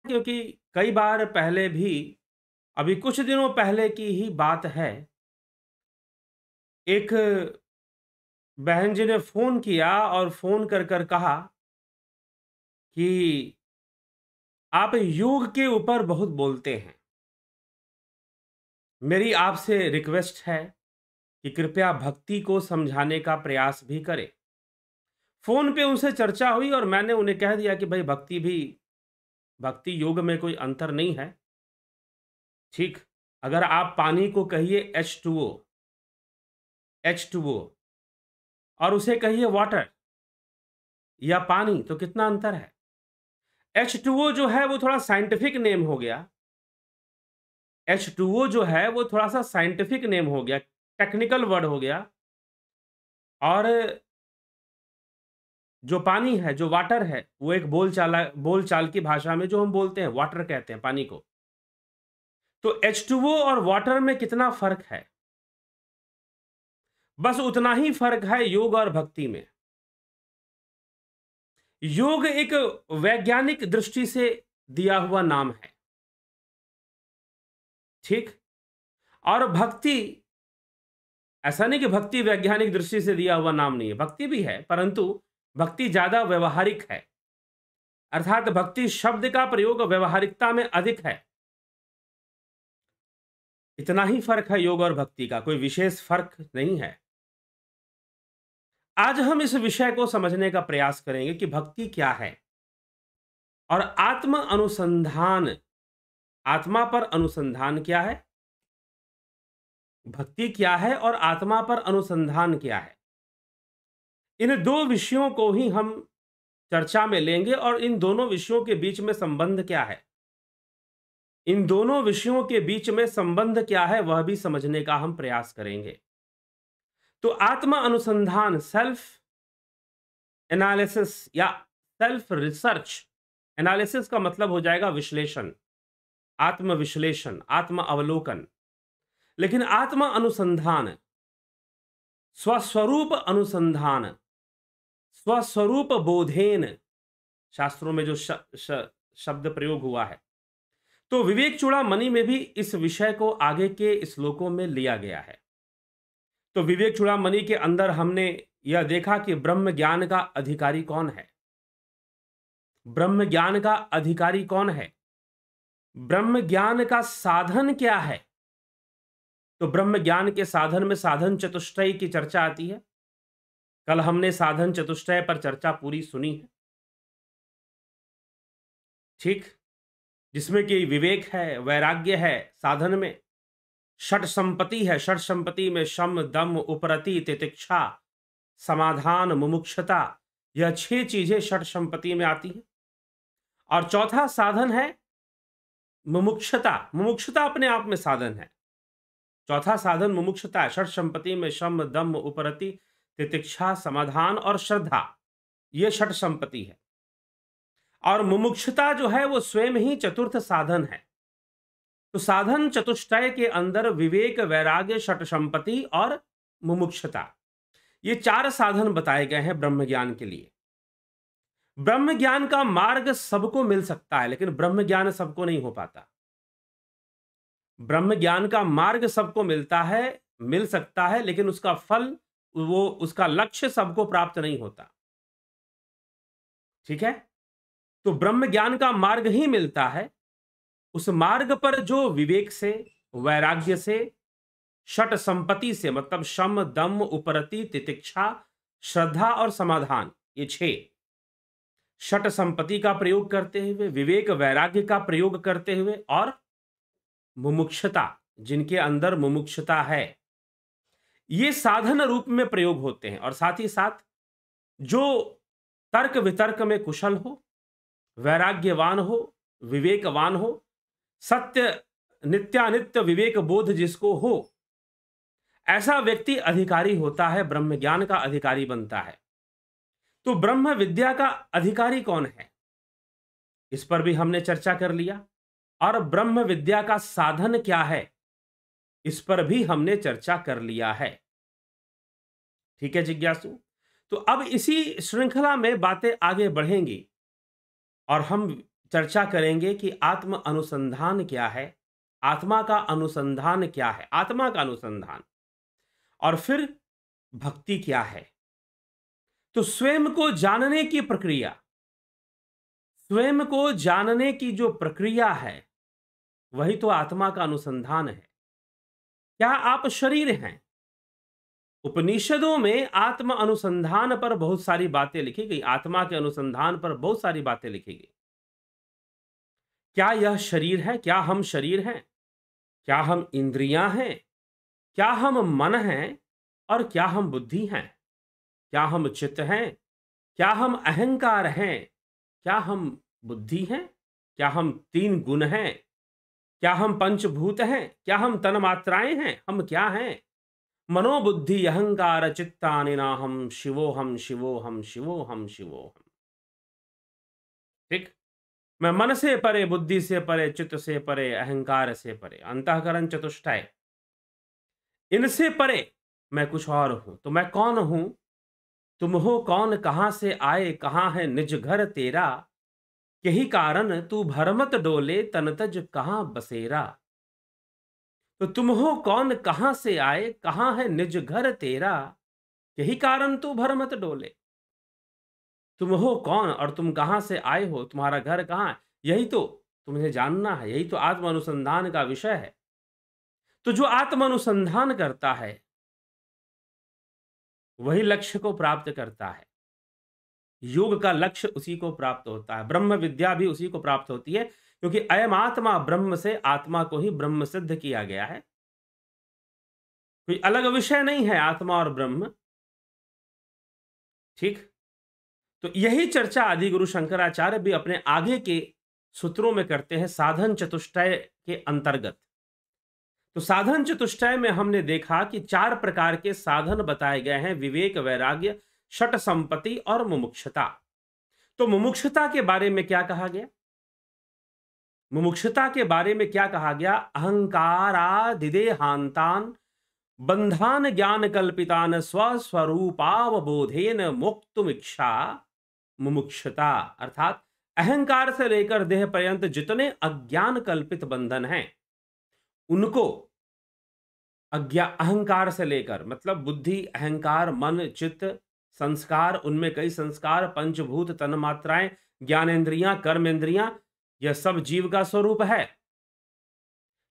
क्योंकि कई बार पहले भी, अभी कुछ दिनों पहले की ही बात है, एक बहन जी ने फ़ोन किया और फ़ोन कर कर कहा कि आप योग के ऊपर बहुत बोलते हैं। मेरी आपसे रिक्वेस्ट है कि कृपया भक्ति को समझाने का प्रयास भी करें। फ़ोन पे उनसे चर्चा हुई और मैंने उन्हें कह दिया कि भाई भक्ति योग में कोई अंतर नहीं है। ठीक, अगर आप पानी को कहिए H2O और उसे कहिए वाटर या पानी, तो कितना अंतर है? H2O जो है वो थोड़ा साइंटिफिक नेम हो गया। H2O जो है वो थोड़ा-सा साइंटिफिक नेम हो गया, टेक्निकल वर्ड हो गया। और जो पानी है, जो वाटर है, वो एक बोलचाल की भाषा में जो हम बोलते हैं, वाटर कहते हैं पानी को। तो H2O और वाटर में कितना फ़र्क है? बस उतना ही फ़र्क है योग और भक्ति में। योग एक वैज्ञानिक दृष्टि से दिया हुआ नाम है, ठीक? और भक्ति, ऐसा नहीं कि भक्ति वैज्ञानिक दृष्टि से दिया हुआ नाम नहीं है, भक्ति भी है, परंतु भक्ति ज़्यादा व्यावहारिक है। अर्थात भक्ति शब्द का प्रयोग व्यावहारिकता में अधिक है। इतना ही फ़र्क है योग और भक्ति का, कोई विशेष फ़र्क नहीं है। आज हम इस विषय को समझने का प्रयास करेंगे कि भक्ति क्या है और आत्मा पर अनुसंधान क्या है, भक्ति क्या है और आत्मा पर अनुसंधान क्या है। इन दो विषयों को ही हम चर्चा में लेंगे और इन दोनों विषयों के बीच में संबंध क्या है, इन दोनों विषयों के बीच में संबंध क्या है वह भी समझने का हम प्रयास करेंगे। तो आत्मा अनुसंधान, सेल्फ एनालिसिस या सेल्फ रिसर्च, एनालिसिस का मतलब हो जाएगा विश्लेषण, आत्म विश्लेषण, आत्म अवलोकन। लेकिन आत्मा अनुसंधान, स्वस्वरूप अनुसंधान, स्वस्वरूप बोधेन, शास्त्रों में जो शब्द प्रयोग हुआ है, तो विवेक चूड़ामणि में भी इस विषय को आगे के श्लोकों में लिया गया है। तो विवेक चूड़ामणि के अंदर हमने यह देखा कि ब्रह्म ज्ञान का अधिकारी कौन है, ब्रह्म ज्ञान का अधिकारी कौन है, ब्रह्म ज्ञान का साधन क्या है। तो ब्रह्म ज्ञान के साधन में साधन चतुष्टय की चर्चा आती है। कल हमने साधन चतुष्टय पर चर्चा पूरी सुनी है, ठीक, जिसमें कि विवेक है, वैराग्य है, साधन में षट संपत्ति है, षट संपत्ति में शम दम उपरति तितिक्षा समाधान मुमुक्षता, यह 6 चीजें षट संपत्ति में आती हैं। और चौथा साधन है मुमुक्षता, मुमुक्षता अपने आप में साधन है। चौथा साधन मुमुक्षता है। षट संपत्ति में शम दम उपरति तितिक्षा समाधान और श्रद्धा, यह षट संपत्ति है। और मुमुक्षता जो है वो स्वयं ही चतुर्थ साधन है। तो साधन चतुष्टय के अंदर विवेक, वैराग्य, षट संपत्ति और मुमुक्षता, ये 4 साधन बताए गए हैं ब्रह्म ज्ञान के लिए। ब्रह्म ज्ञान का मार्ग सबको मिल सकता है, लेकिन ब्रह्म ज्ञान सबको नहीं हो पाता। ब्रह्म ज्ञान का मार्ग सबको मिल सकता है, लेकिन उसका फल, उसका लक्ष्य सबको प्राप्त नहीं होता, ठीक है। तो ब्रह्म ज्ञान का मार्ग ही मिलता है। उस मार्ग पर जो विवेक से, वैराग्य से, षट संपत्ति से, मतलब शम दम उपरति तितिक्षा श्रद्धा और समाधान, ये 6 षट संपत्ति का प्रयोग करते हुए, विवेक वैराग्य का प्रयोग करते हुए और मुमुक्षता, जिनके अंदर मुमुक्षता है, ये साधन रूप में प्रयोग होते हैं। और साथ ही साथ जो तर्क वितर्क में कुशल हो, वैराग्यवान हो, विवेकवान हो, सत्य नित्यानित्य विवेक बोध जिसको हो, ऐसा व्यक्ति अधिकारी होता है, ब्रह्म ज्ञान का अधिकारी बनता है। तो ब्रह्म विद्या का अधिकारी कौन है, इस पर भी हमने चर्चा कर लिया। और ब्रह्म विद्या का साधन क्या है, इस पर भी हमने चर्चा कर लिया है, ठीक है जिज्ञासु। तो अब इसी श्रृंखला में बातें आगे बढ़ेंगी और हम चर्चा करेंगे कि आत्म अनुसंधान क्या है, आत्मा का अनुसंधान क्या है, आत्मा का अनुसंधान, और फिर भक्ति क्या है। तो स्वयं को जानने की प्रक्रिया, स्वयं को जानने की जो प्रक्रिया है, वही तो आत्मा का अनुसंधान है। क्या आप शरीर हैं? उपनिषदों में आत्म अनुसंधान पर बहुत सारी बातें लिखी गई, आत्मा के अनुसंधान पर बहुत सारी बातें लिखी गई। क्या यह शरीर है? क्या हम शरीर हैं? क्या हम इंद्रियां हैं? क्या हम मन हैं? और क्या हम बुद्धि हैं? क्या हम चित्त हैं? क्या हम अहंकार हैं? क्या हम बुद्धि हैं? क्या हम तीन गुण हैं? क्या हम पंचभूत हैं? क्या हम तन्मात्राएं हैं? हम क्या हैं? मनोबुद्धि अहंकार चित्तानि नाहं शिवोहम शिवोहम शिवोहम शिवोहम। ठीक। मैं मन से परे, बुद्धि से परे, चित्त से परे, अहंकार से परे, अंतःकरण चतुष्टय, इनसे परे मैं कुछ और हूं। तो मैं कौन हूं? तुम हो कौन, कहां से आए, कहां है निज घर तेरा, यही कारण तू भरमत डोले, तन तज कहां बसेरा। तो तुम हो कौन, कहां से आए, कहां है निज घर तेरा, यही कारण तू भरमत डोले। तुम हो कौन और तुम कहां से आए हो, तुम्हारा घर कहां है, यही तो तुम्हें जानना है, यही तो आत्म अनुसंधान का विषय है। तो जो आत्म अनुसंधान करता है वही लक्ष्य को प्राप्त करता है। योग का लक्ष्य उसी को प्राप्त होता है, ब्रह्म विद्या भी उसी को प्राप्त होती है, क्योंकि अयम आत्मा ब्रह्म से आत्मा को ही ब्रह्म सिद्ध किया गया है। कोई अलग विषय नहीं है आत्मा और ब्रह्म। ठीक। तो यही चर्चा आदि गुरु शंकराचार्य भी अपने आगे के सूत्रों में करते हैं साधन चतुष्टय के अंतर्गत। तो साधन चतुष्टय में हमने देखा कि 4 प्रकार के साधन बताए गए हैं, विवेक, वैराग्य, षट संपत्ति और मुमुक्षुता। तो मुमुक्षुता के बारे में क्या कहा गया? मुमुक्षुता के बारे में क्या कहा गया? अहंकारादिदेहांतान बंधान ज्ञान कल्पितान स्वस्वरूपावबोधेन मोक्तुमिच्छा मुमुक्षुता। अर्थात अहंकार से लेकर देह पर्यंत जितने अज्ञान कल्पित बंधन हैं, उनको अहंकार से लेकर, मतलब बुद्धि, अहंकार, मन, चित्त, संस्कार, उनमें कई संस्कार, पंचभूत, तन्मात्राएं, ज्ञानेंद्रियां, कर्मेंद्रियां, यह सब जीव का स्वरूप है।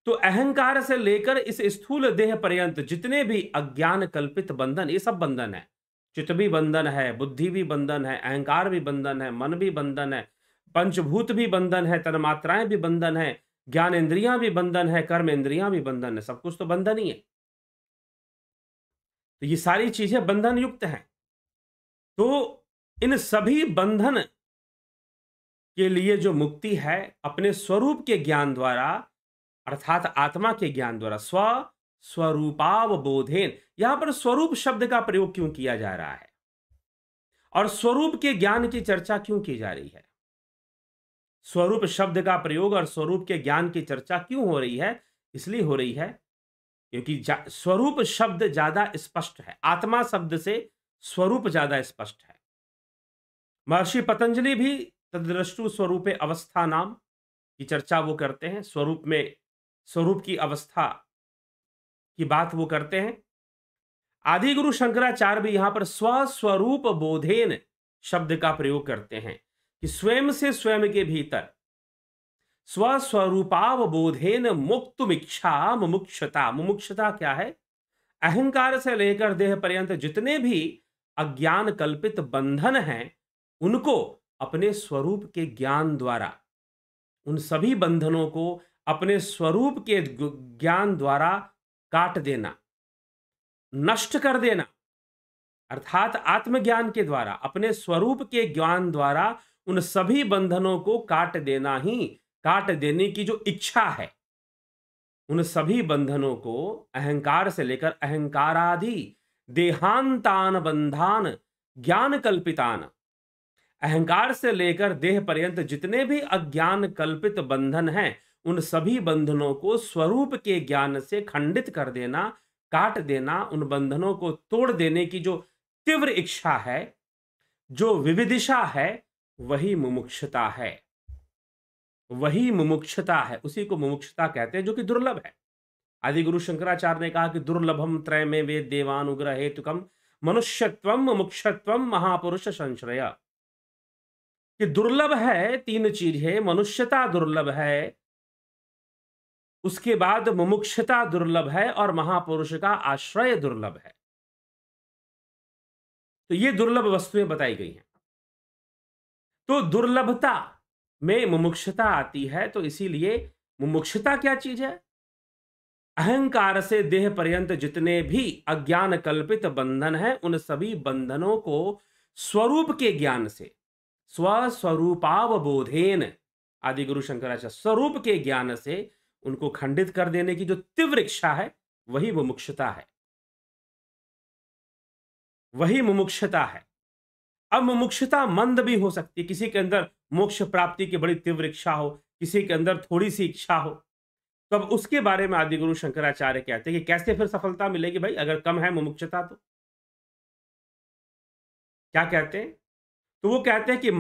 तो अहंकार से लेकर इस स्थूल देह पर्यंत जितने भी अज्ञान कल्पित बंधन, ये सब बंधन है। चित्त भी बंधन है, बुद्धि भी बंधन है, अहंकार भी बंधन है, मन भी बंधन है, पंचभूत भी बंधन है, तन्मात्राएं भी बंधन है, ज्ञान इंद्रियां भी बंधन है, कर्म इंद्रियां भी बंधन है, सब कुछ तो बंधन ही है। तो ये सारी चीजें बंधन युक्त हैं। तो इन सभी बंधन के लिए जो मुक्ति है, अपने स्वरूप के ज्ञान द्वारा, अर्थात आत्मा के ज्ञान द्वारा, स्वरूपावबोधेन। यहां पर स्वरूप शब्द का प्रयोग क्यों किया जा रहा है और स्वरूप के ज्ञान की चर्चा क्यों की जा रही है? स्वरूप शब्द का प्रयोग और स्वरूप के ज्ञान की चर्चा क्यों हो रही है? इसलिए हो रही है क्योंकि स्वरूप शब्द ज्यादा स्पष्ट है, आत्मा शब्द से स्वरूप ज्यादा स्पष्ट है। महर्षि पतंजलि भी तद्रष्टु स्वरूपे अवस्था नाम की चर्चा वो करते हैं, स्वरूप में स्वरूप की अवस्था की बात वो करते हैं। आदि गुरु शंकराचार्य भी यहां पर स्वस्वरूप बोधेन शब्द का प्रयोग करते हैं कि स्वयं से स्वयं के भीतर स्वस्वरूपावबोधेन मुक्तुमिच्छा मुमुक्षुता। मुमुक्षुता क्या है? अहंकार से लेकर देह पर्यंत जितने भी अज्ञान कल्पित बंधन हैं, उनको अपने स्वरूप के ज्ञान द्वारा, उन सभी बंधनों को अपने स्वरूप के ज्ञान द्वारा काट देना, नष्ट कर देना। अर्थात आत्मज्ञान के द्वारा, अपने स्वरूप के ज्ञान द्वारा उन सभी बंधनों को काट देना ही, काट देने की जो इच्छा है, उन सभी बंधनों को अहंकार से लेकर अहंकारादि देहांतान बंधान ज्ञान कल्पितान, अहंकार से लेकर देह पर्यंत जितने भी अज्ञान कल्पित बंधन हैं, उन सभी बंधनों को स्वरूप के ज्ञान से खंडित कर देना, काट देना, उन बंधनों को तोड़ देने की जो तीव्र इच्छा है, जो विविदिशा है, वही मुमुक्षुता है। वही मुमुक्षुता है, उसी को मुमुक्षुता कहते हैं, जो कि दुर्लभ है। आदि गुरु शंकराचार्य ने कहा कि दुर्लभम त्रय में वेद देवानुग्रह हेतुकम मनुष्यत्वम मुमुक्षत्वम महापुरुष संश्रय, कि दुर्लभ है, तीन चीज है, मनुष्यता दुर्लभ है, उसके बाद मुमुक्षुता दुर्लभ है, और महापुरुष का आश्रय दुर्लभ है। तो ये दुर्लभ वस्तुएं बताई गई हैं। तो दुर्लभता में मुमुक्षुता आती है, तो इसीलिए मुमुक्षुता क्या चीज है? अहंकार से देह पर्यंत जितने भी अज्ञान कल्पित बंधन हैं, उन सभी बंधनों को स्वरूप के ज्ञान से, स्वस्वरूपावबोधेन, आदि गुरु शंकराचार्य, स्वरूप के ज्ञान से उनको खंडित कर देने की जो तीव्र इच्छा है, वही मुमुक्षुता है, वही मुमुक्षुता है। अब मुमुक्षुता मंद भी हो सकती है, किसी के अंदर मोक्ष प्राप्ति की बड़ी तीव्र इच्छा हो, किसी के अंदर थोड़ी सी इच्छा हो, तो अब उसके बारे में आदि गुरु शंकराचार्य कहते हैं कि कैसे फिर सफलता मिलेगी भाई, अगर कम है मुमुक्षुता तो क्या कहते हैं? तो वो कहते हैं कि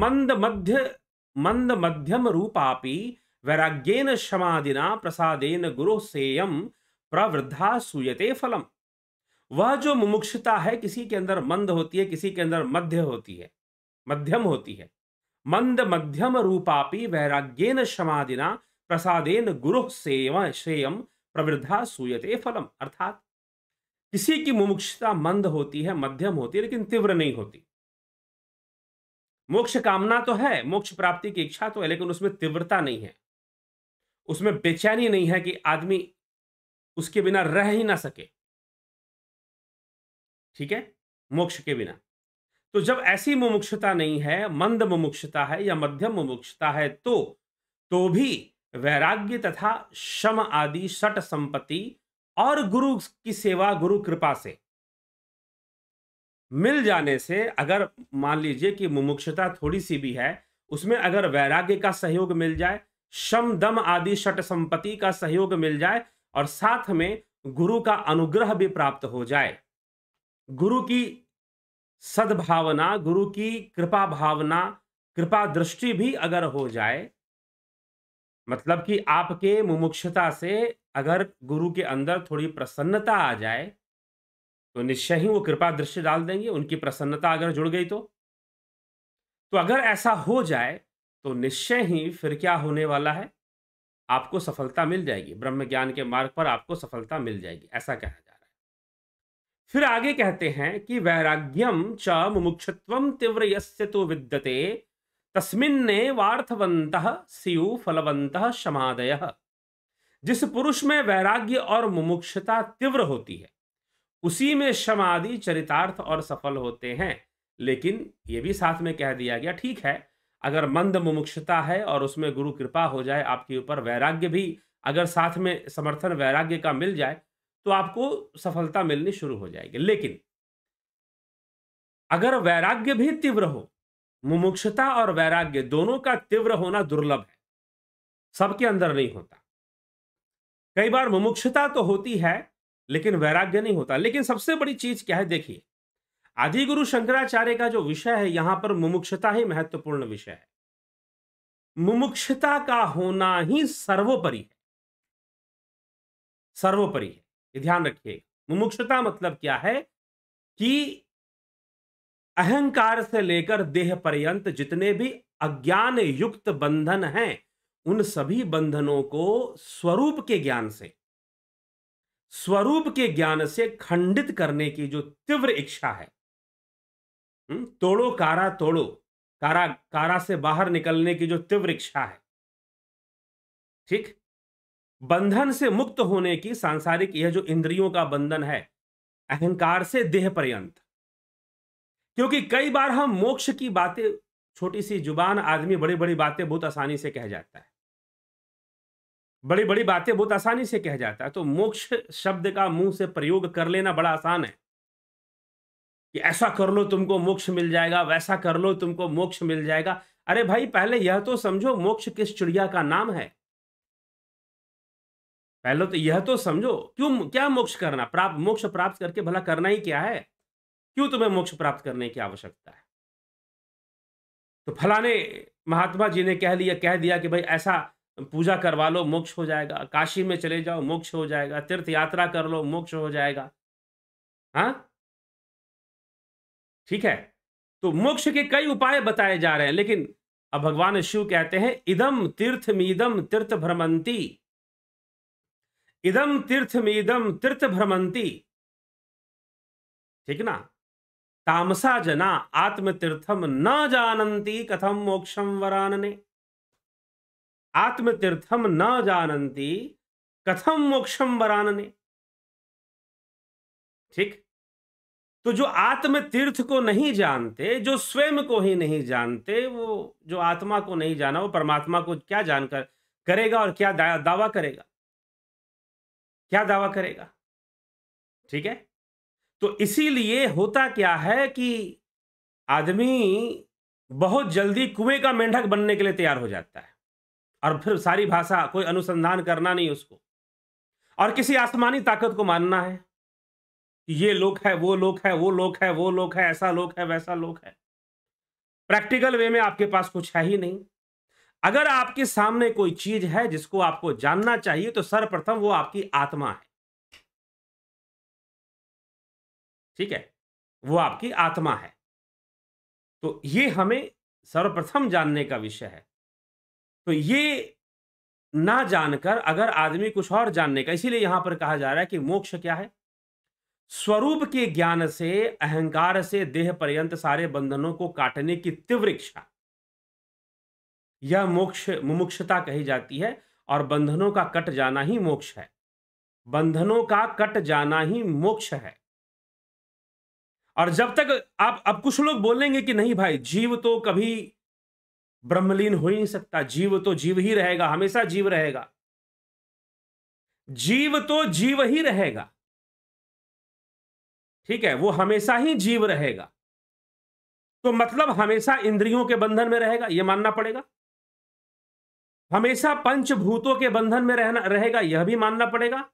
मंद मध्यम रूपापि वैराग्येन क्षमादिना प्रसादेन गुरु सेयम प्रवृद्धा सूयते फलम। वह जो मुमुक्षुता है, किसी के अंदर मंद होती है, किसी के अंदर मध्य होती है, मध्यम होती है। मंद मध्यम रूपापि वैराग्येन क्षमादिना प्रसादेन गुरु सेयम प्रवृद्धा सूयते फलम, अर्थात किसी की मुमुक्षुता मंद होती है, मध्यम होती है, लेकिन तीव्र नहीं होती। मोक्ष कामना तो है, मोक्ष प्राप्ति की इच्छा तो है, लेकिन उसमें तीव्रता नहीं है, उसमें बेचैनी नहीं है कि आदमी उसके बिना रह ही ना सके, ठीक है, मोक्ष के बिना। तो जब ऐसी मुमुक्षुता नहीं है, मंद मुमुक्षुता है या मध्यम मुमुक्षुता है, तो भी वैराग्य तथा शम आदि षट संपत्ति और गुरु की सेवा, गुरु कृपा से मिल जाने से, अगर मान लीजिए कि मुमुक्षुता थोड़ी सी भी है, उसमें अगर वैराग्य का सहयोग मिल जाए, शम दम आदि षट संपत्ति का सहयोग मिल जाए, और साथ में गुरु का अनुग्रह भी प्राप्त हो जाए, गुरु की सद्भावना, गुरु की कृपा भावना, कृपा दृष्टि भी अगर हो जाए, मतलब कि आपके मुमुक्षुता से अगर गुरु के अंदर थोड़ी प्रसन्नता आ जाए, तो निश्चय ही वो कृपा दृष्टि डाल देंगे, उनकी प्रसन्नता अगर जुड़ गई तो अगर ऐसा हो जाए, तो निश्चय ही फिर क्या होने वाला है, आपको सफलता मिल जाएगी, ब्रह्म ज्ञान के मार्ग पर आपको सफलता मिल जाएगी, ऐसा कहा जा रहा है। फिर आगे कहते हैं कि वैराग्यम च मुमुक्षुत्वम तीव्र यस्य तो विद्यते तस्मिन्ने वार्थवन्तः स्यु फलवन्तः शमादयः। जिस पुरुष में वैराग्य और मुमुक्षुता तीव्र होती है, उसी में शमादि चरितार्थ और सफल होते हैं। लेकिन यह भी साथ में कह दिया गया, ठीक है, अगर मंद मुमुक्षुता है और उसमें गुरु कृपा हो जाए आपके ऊपर, वैराग्य भी अगर साथ में समर्थन वैराग्य का मिल जाए, तो आपको सफलता मिलनी शुरू हो जाएगी। लेकिन अगर वैराग्य भी तीव्र हो, मुमुक्षुता और वैराग्य दोनों का तीव्र होना दुर्लभ है, सबके अंदर नहीं होता। कई बार मुमुक्षुता तो होती है लेकिन वैराग्य नहीं होता। लेकिन सबसे बड़ी चीज क्या है, देखिए, आदि गुरु शंकराचार्य का जो विषय है, यहां पर मुमुक्षुता ही महत्वपूर्ण विषय है। मुमुक्षुता का होना ही सर्वोपरि है, सर्वोपरि है, ये ध्यान रखिए। मुमुक्षुता मतलब क्या है कि अहंकार से लेकर देह पर्यंत जितने भी अज्ञान युक्त बंधन हैं, उन सभी बंधनों को स्वरूप के ज्ञान से, स्वरूप के ज्ञान से खंडित करने की जो तीव्र इच्छा है, तोड़ो कारा तोड़ो, कारा से बाहर निकलने की जो तीव्र इच्छा है, ठीक, बंधन से मुक्त होने की, सांसारिक यह जो इंद्रियों का बंधन है अहंकार से देह पर्यंत। क्योंकि कई बार हम मोक्ष की बातें, छोटी सी जुबान आदमी बड़ी बड़ी बातें बहुत आसानी से कह जाता है, बड़ी बड़ी बातें बहुत आसानी से कह जाता है। तो मोक्ष शब्द का मुंह से प्रयोग कर लेना बड़ा आसान है कि ऐसा कर लो तुमको मोक्ष मिल जाएगा, वैसा कर लो तुमको मोक्ष मिल जाएगा। अरे भाई, पहले यह तो समझो मोक्ष किस चिड़िया का नाम है, पहले तो यह तो समझो, क्यों, क्या मोक्ष करना, मोक्ष प्राप्त करके भला करना ही क्या है, क्यों तुम्हें मोक्ष प्राप्त करने की आवश्यकता है। तो फलाने महात्मा जी ने कह दिया कि भाई ऐसा पूजा करवा लो मोक्ष हो जाएगा, काशी में चले जाओ मोक्ष हो जाएगा, तीर्थ यात्रा कर लो मोक्ष हो जाएगा। हाँ, ठीक है। तो मोक्ष के कई उपाय बताए जा रहे हैं, लेकिन अब भगवान शिव कहते हैं इदम तीर्थमीदम तीर्थ भ्रमंती, इदम तीर्थमीदम तीर्थ भ्रमंती, ठीक ना। तामसा जना आत्मतीर्थम न जानन्ति कथम मोक्षम वरानने, आत्मतीर्थम न जानन्ति कथम मोक्षम वरानने। ठीक। तो जो आत्म तीर्थ को नहीं जानते, जो स्वयं को ही नहीं जानते, वो जो आत्मा को नहीं जाना, वो परमात्मा को क्या जानकर करेगा और क्या दावा करेगा, क्या दावा करेगा। ठीक है। तो इसीलिए होता क्या है कि आदमी बहुत जल्दी कुएं का मेंढक बनने के लिए तैयार हो जाता है, और फिर सारी भाषा कोई अनुसंधान करना नहीं उसको, और किसी आसमानी ताकत को मानना है, ये लोक है, वो लोक है, वो लोक है, वो लोक है, ऐसा लोक है, वैसा लोक है। प्रैक्टिकल वे में आपके पास कुछ है ही नहीं। अगर आपके सामने कोई चीज है जिसको आपको जानना चाहिए, तो सर्वप्रथम वो आपकी आत्मा है। ठीक है, वो आपकी आत्मा है। तो ये हमें सर्वप्रथम जानने का विषय है। तो ये ना जानकर अगर आदमी कुछ और जानने का, इसीलिए यहां पर कहा जा रहा है कि मोक्ष क्या है, स्वरूप के ज्ञान से, अहंकार से देह पर्यंत सारे बंधनों को काटने की तीव्र इच्छा, यह मोक्ष मुमुक्षुता कही जाती है। और बंधनों का कट जाना ही मोक्ष है, बंधनों का कट जाना ही मोक्ष है। और जब तक आप, अब कुछ लोग बोलेंगे कि नहीं भाई, जीव तो कभी ब्रह्मलीन हो ही नहीं सकता, जीव तो जीव ही रहेगा, हमेशा जीव रहेगा। जीव तो जीव ही रहेगा, ठीक है, वो हमेशा ही जीव रहेगा। तो मतलब हमेशा इंद्रियों के बंधन में रहेगा, यह मानना पड़ेगा। हमेशा पंचभूतों के बंधन में रहेगा, यह भी मानना पड़ेगा।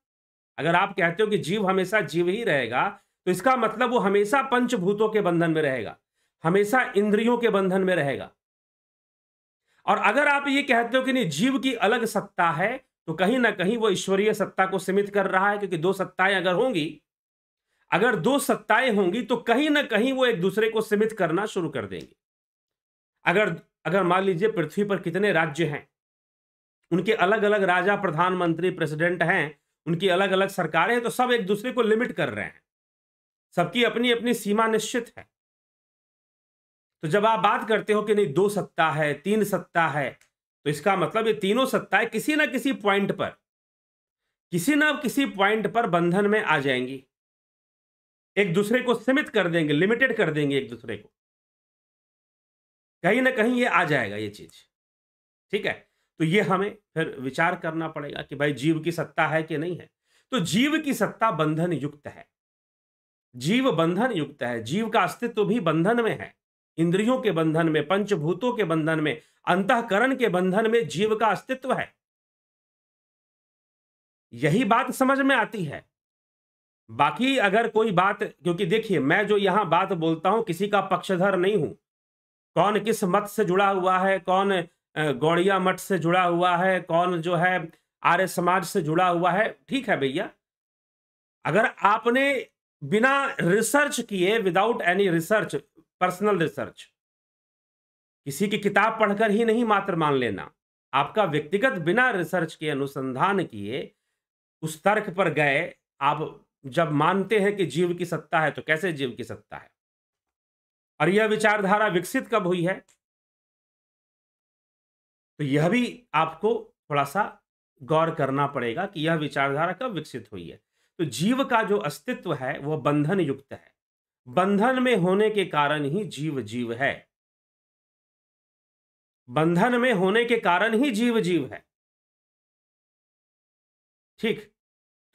अगर आप कहते हो कि जीव हमेशा जीव ही रहेगा, तो इसका मतलब वो हमेशा पंचभूतों के बंधन में रहेगा, हमेशा इंद्रियों के बंधन में रहेगा। और अगर आप ये कहते हो कि नहीं, जीव की अलग सत्ता है, तो कहीं ना कहीं वो ईश्वरीय सत्ता को सीमित कर रहा है, क्योंकि दो सत्ताएं अगर होंगी, अगर दो सत्ताएं होंगी, तो कहीं ना कहीं वो एक दूसरे को सीमित करना शुरू कर देंगे। अगर मान लीजिए पृथ्वी पर कितने राज्य हैं, उनके अलग अलग राजा, प्रधानमंत्री, प्रेसिडेंट हैं, उनकी अलग अलग सरकारें हैं, तो सब एक दूसरे को लिमिट कर रहे हैं, सबकी अपनी अपनी सीमा निश्चित है। तो जब आप बात करते हो कि नहीं दो सत्ता है, तीन सत्ता है, तो इसका मतलब ये तीनों सत्ताएं किसी ना किसी पॉइंट पर, किसी ना किसी पॉइंट पर बंधन में आ जाएंगी, एक दूसरे को सीमित कर देंगे, लिमिटेड कर देंगे एक दूसरे को, कहीं ना कहीं ये आ जाएगा ये चीज। ठीक है। तो ये हमें फिर विचार करना पड़ेगा कि भाई जीव की सत्ता है कि नहीं है। तो जीव की सत्ता बंधन युक्त है, जीव बंधन युक्त है, जीव का अस्तित्व भी बंधन में है, इंद्रियों के बंधन में, पंचभूतों के बंधन में, अंतःकरण के बंधन में जीव का अस्तित्व है। यही बात समझ में आती है। बाकी अगर कोई बात, क्योंकि देखिए मैं जो यहां बात बोलता हूं किसी का पक्षधर नहीं हूं, कौन किस मत से जुड़ा हुआ है, कौन गौड़िया मठ से जुड़ा हुआ है, कौन जो है आर्य समाज से जुड़ा हुआ है, ठीक है भैया। अगर आपने बिना रिसर्च किए, without any research, personal research, किसी की किताब पढ़कर ही नहीं मात्र मान लेना, आपका व्यक्तिगत बिना रिसर्च के, अनुसंधान किए, उस तर्क पर गए, आप जब मानते हैं कि जीव की सत्ता है, तो कैसे जीव की सत्ता है? और यह विचारधारा विकसित कब हुई है, तो यह भी आपको थोड़ा सा गौर करना पड़ेगा कि यह विचारधारा कब विकसित हुई है। तो जीव का जो अस्तित्व है वह बंधन युक्त है, बंधन में होने के कारण ही जीव जीव है, बंधन में होने के कारण ही जीव जीव है। ठीक।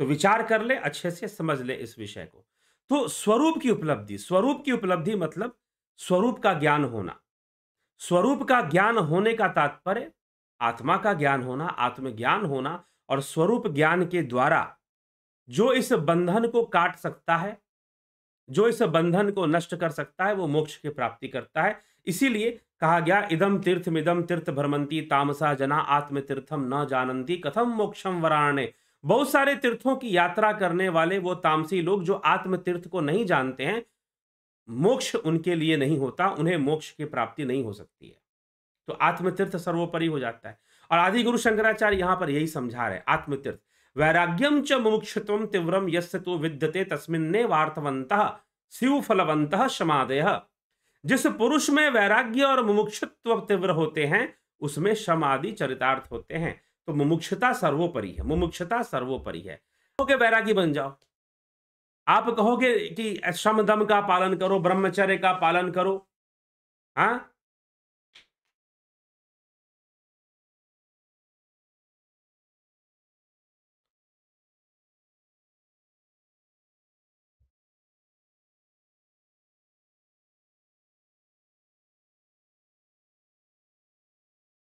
तो विचार कर ले, अच्छे से समझ ले इस विषय को। तो स्वरूप की उपलब्धि, स्वरूप की उपलब्धि मतलब स्वरूप का ज्ञान होना। स्वरूप का ज्ञान होने का तात्पर्य आत्मा का ज्ञान होना, आत्मज्ञान होना, और स्वरूप ज्ञान के द्वारा जो इस बंधन को काट सकता है, जो इस बंधन को नष्ट कर सकता है, वो मोक्ष की प्राप्ति करता है। इसीलिए कहा गया इदम तीर्थमिदम तीर्थ भ्रमंती तामसा जना आत्म तीर्थम न जानंती कथम मोक्षम वराणे। बहुत सारे तीर्थों की यात्रा करने वाले वो तामसी लोग जो आत्म तीर्थ को नहीं जानते हैं, मोक्ष उनके लिए नहीं होता, उन्हें मोक्ष की प्राप्ति नहीं हो सकती है। तो आत्मतीर्थ सर्वोपरि हो जाता है। और आदि गुरु शंकराचार्य यहां पर यही समझा रहे, आत्मतीर्थ वैराग्यम च मुमुक्षुत्वम तीव्रम यस्य तु विद्यते तस्मिन्ने वार्थवन्तः स्यु फलवन्तः समादयः। जिस पुरुष में वैराग्य और मुमुक्षुत्व तीव्र होते हैं उसमें समादि चरितार्थ होते हैं। तो मुमुक्षुता सर्वोपरि है, मुमुक्षुता सर्वोपरि है। कहोगे वैरागी बन जाओ, आप कहोगे कि शम दम का पालन करो, ब्रह्मचर्य का पालन करो, हाँ,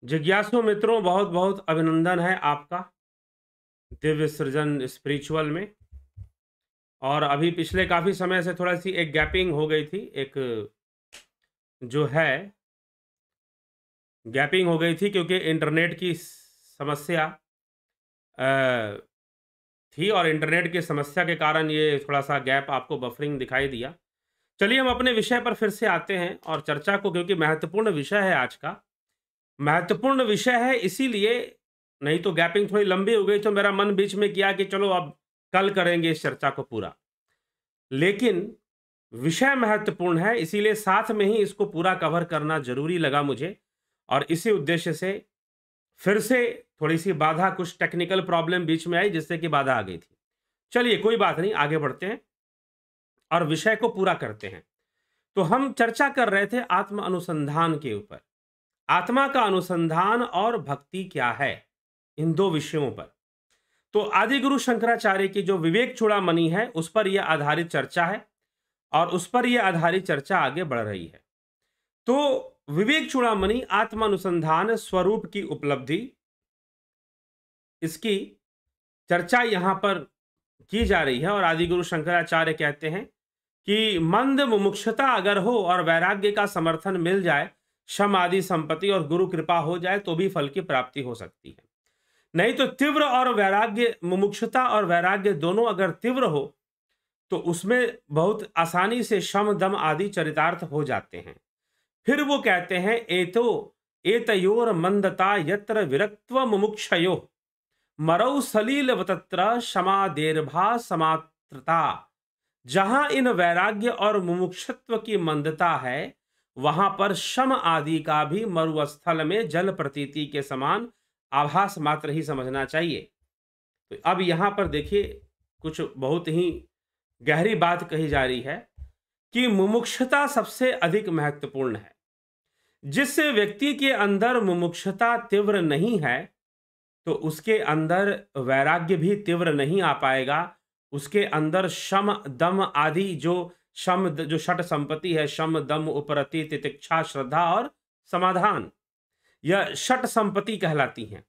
जिज्ञासु मित्रों बहुत बहुत अभिनंदन है आपका दिव्य सृजन स्पिरिचुअल में। और अभी पिछले काफी समय से थोड़ा सी एक गैपिंग हो गई थी, एक जो है गैपिंग हो गई थी क्योंकि इंटरनेट की समस्या थी और इंटरनेट की समस्या के कारण ये थोड़ा सा गैप आपको बफरिंग दिखाई दिया। चलिए हम अपने विषय पर फिर से आते हैं और चर्चा को, क्योंकि महत्वपूर्ण विषय है आज का, महत्वपूर्ण विषय है इसीलिए, नहीं तो गैपिंग थोड़ी लंबी हो गई तो मेरा मन बीच में किया कि चलो अब कल करेंगे इस चर्चा को पूरा, लेकिन विषय महत्वपूर्ण है इसीलिए साथ में ही इसको पूरा कवर करना जरूरी लगा मुझे। और इसी उद्देश्य से फिर से थोड़ी सी बाधा, कुछ टेक्निकल प्रॉब्लम बीच में आई जिससे कि बाधा आ गई थी। चलिए कोई बात नहीं, आगे बढ़ते हैं और विषय को पूरा करते हैं। तो हम चर्चा कर रहे थे आत्म अनुसंधान के ऊपर, आत्मा का अनुसंधान और भक्ति क्या है, इन दो विषयों पर। तो आदि गुरु शंकराचार्य की जो विवेक चूड़ामणि है उस पर यह आधारित चर्चा है और उस पर यह आधारित चर्चा आगे बढ़ रही है। तो विवेक चूड़ामणि आत्मानुसंधान स्वरूप की उपलब्धि, इसकी चर्चा यहां पर की जा रही है। और आदि गुरु शंकराचार्य कहते हैं कि मंद मुमुक्षुता अगर हो और वैराग्य का समर्थन मिल जाए, शम आदि संपत्ति और गुरु कृपा हो जाए तो भी फल की प्राप्ति हो सकती है। नहीं तो तीव्र और वैराग्य, मुमुक्षुता और वैराग्य दोनों अगर तीव्र हो तो उसमें बहुत आसानी से शम दम आदि चरितार्थ हो जाते हैं। फिर वो कहते हैं एतयोर मंदता यत्र विरक्त्व मुमुक्षयो मरौ सलीलवतत्र क्षमादेर्भा समात्रता। जहां इन वैराग्य और मुमुक्षुत्व की मंदता है वहां पर शम आदि का भी मरुस्थल में जल प्रतीति के समान आभास मात्र ही समझना चाहिए। तो अब यहां पर देखिए कुछ बहुत ही गहरी बात कही जा रही है कि मुमुक्षुता सबसे अधिक महत्वपूर्ण है। जिस व्यक्ति के अंदर मुमुक्षुता तीव्र नहीं है तो उसके अंदर वैराग्य भी तीव्र नहीं आ पाएगा, उसके अंदर शम दम आदि जो षट संपत्ति है, शम दम उपरति तितिक्षा श्रद्धा और समाधान, यह षट संपत्ति कहलाती हैं।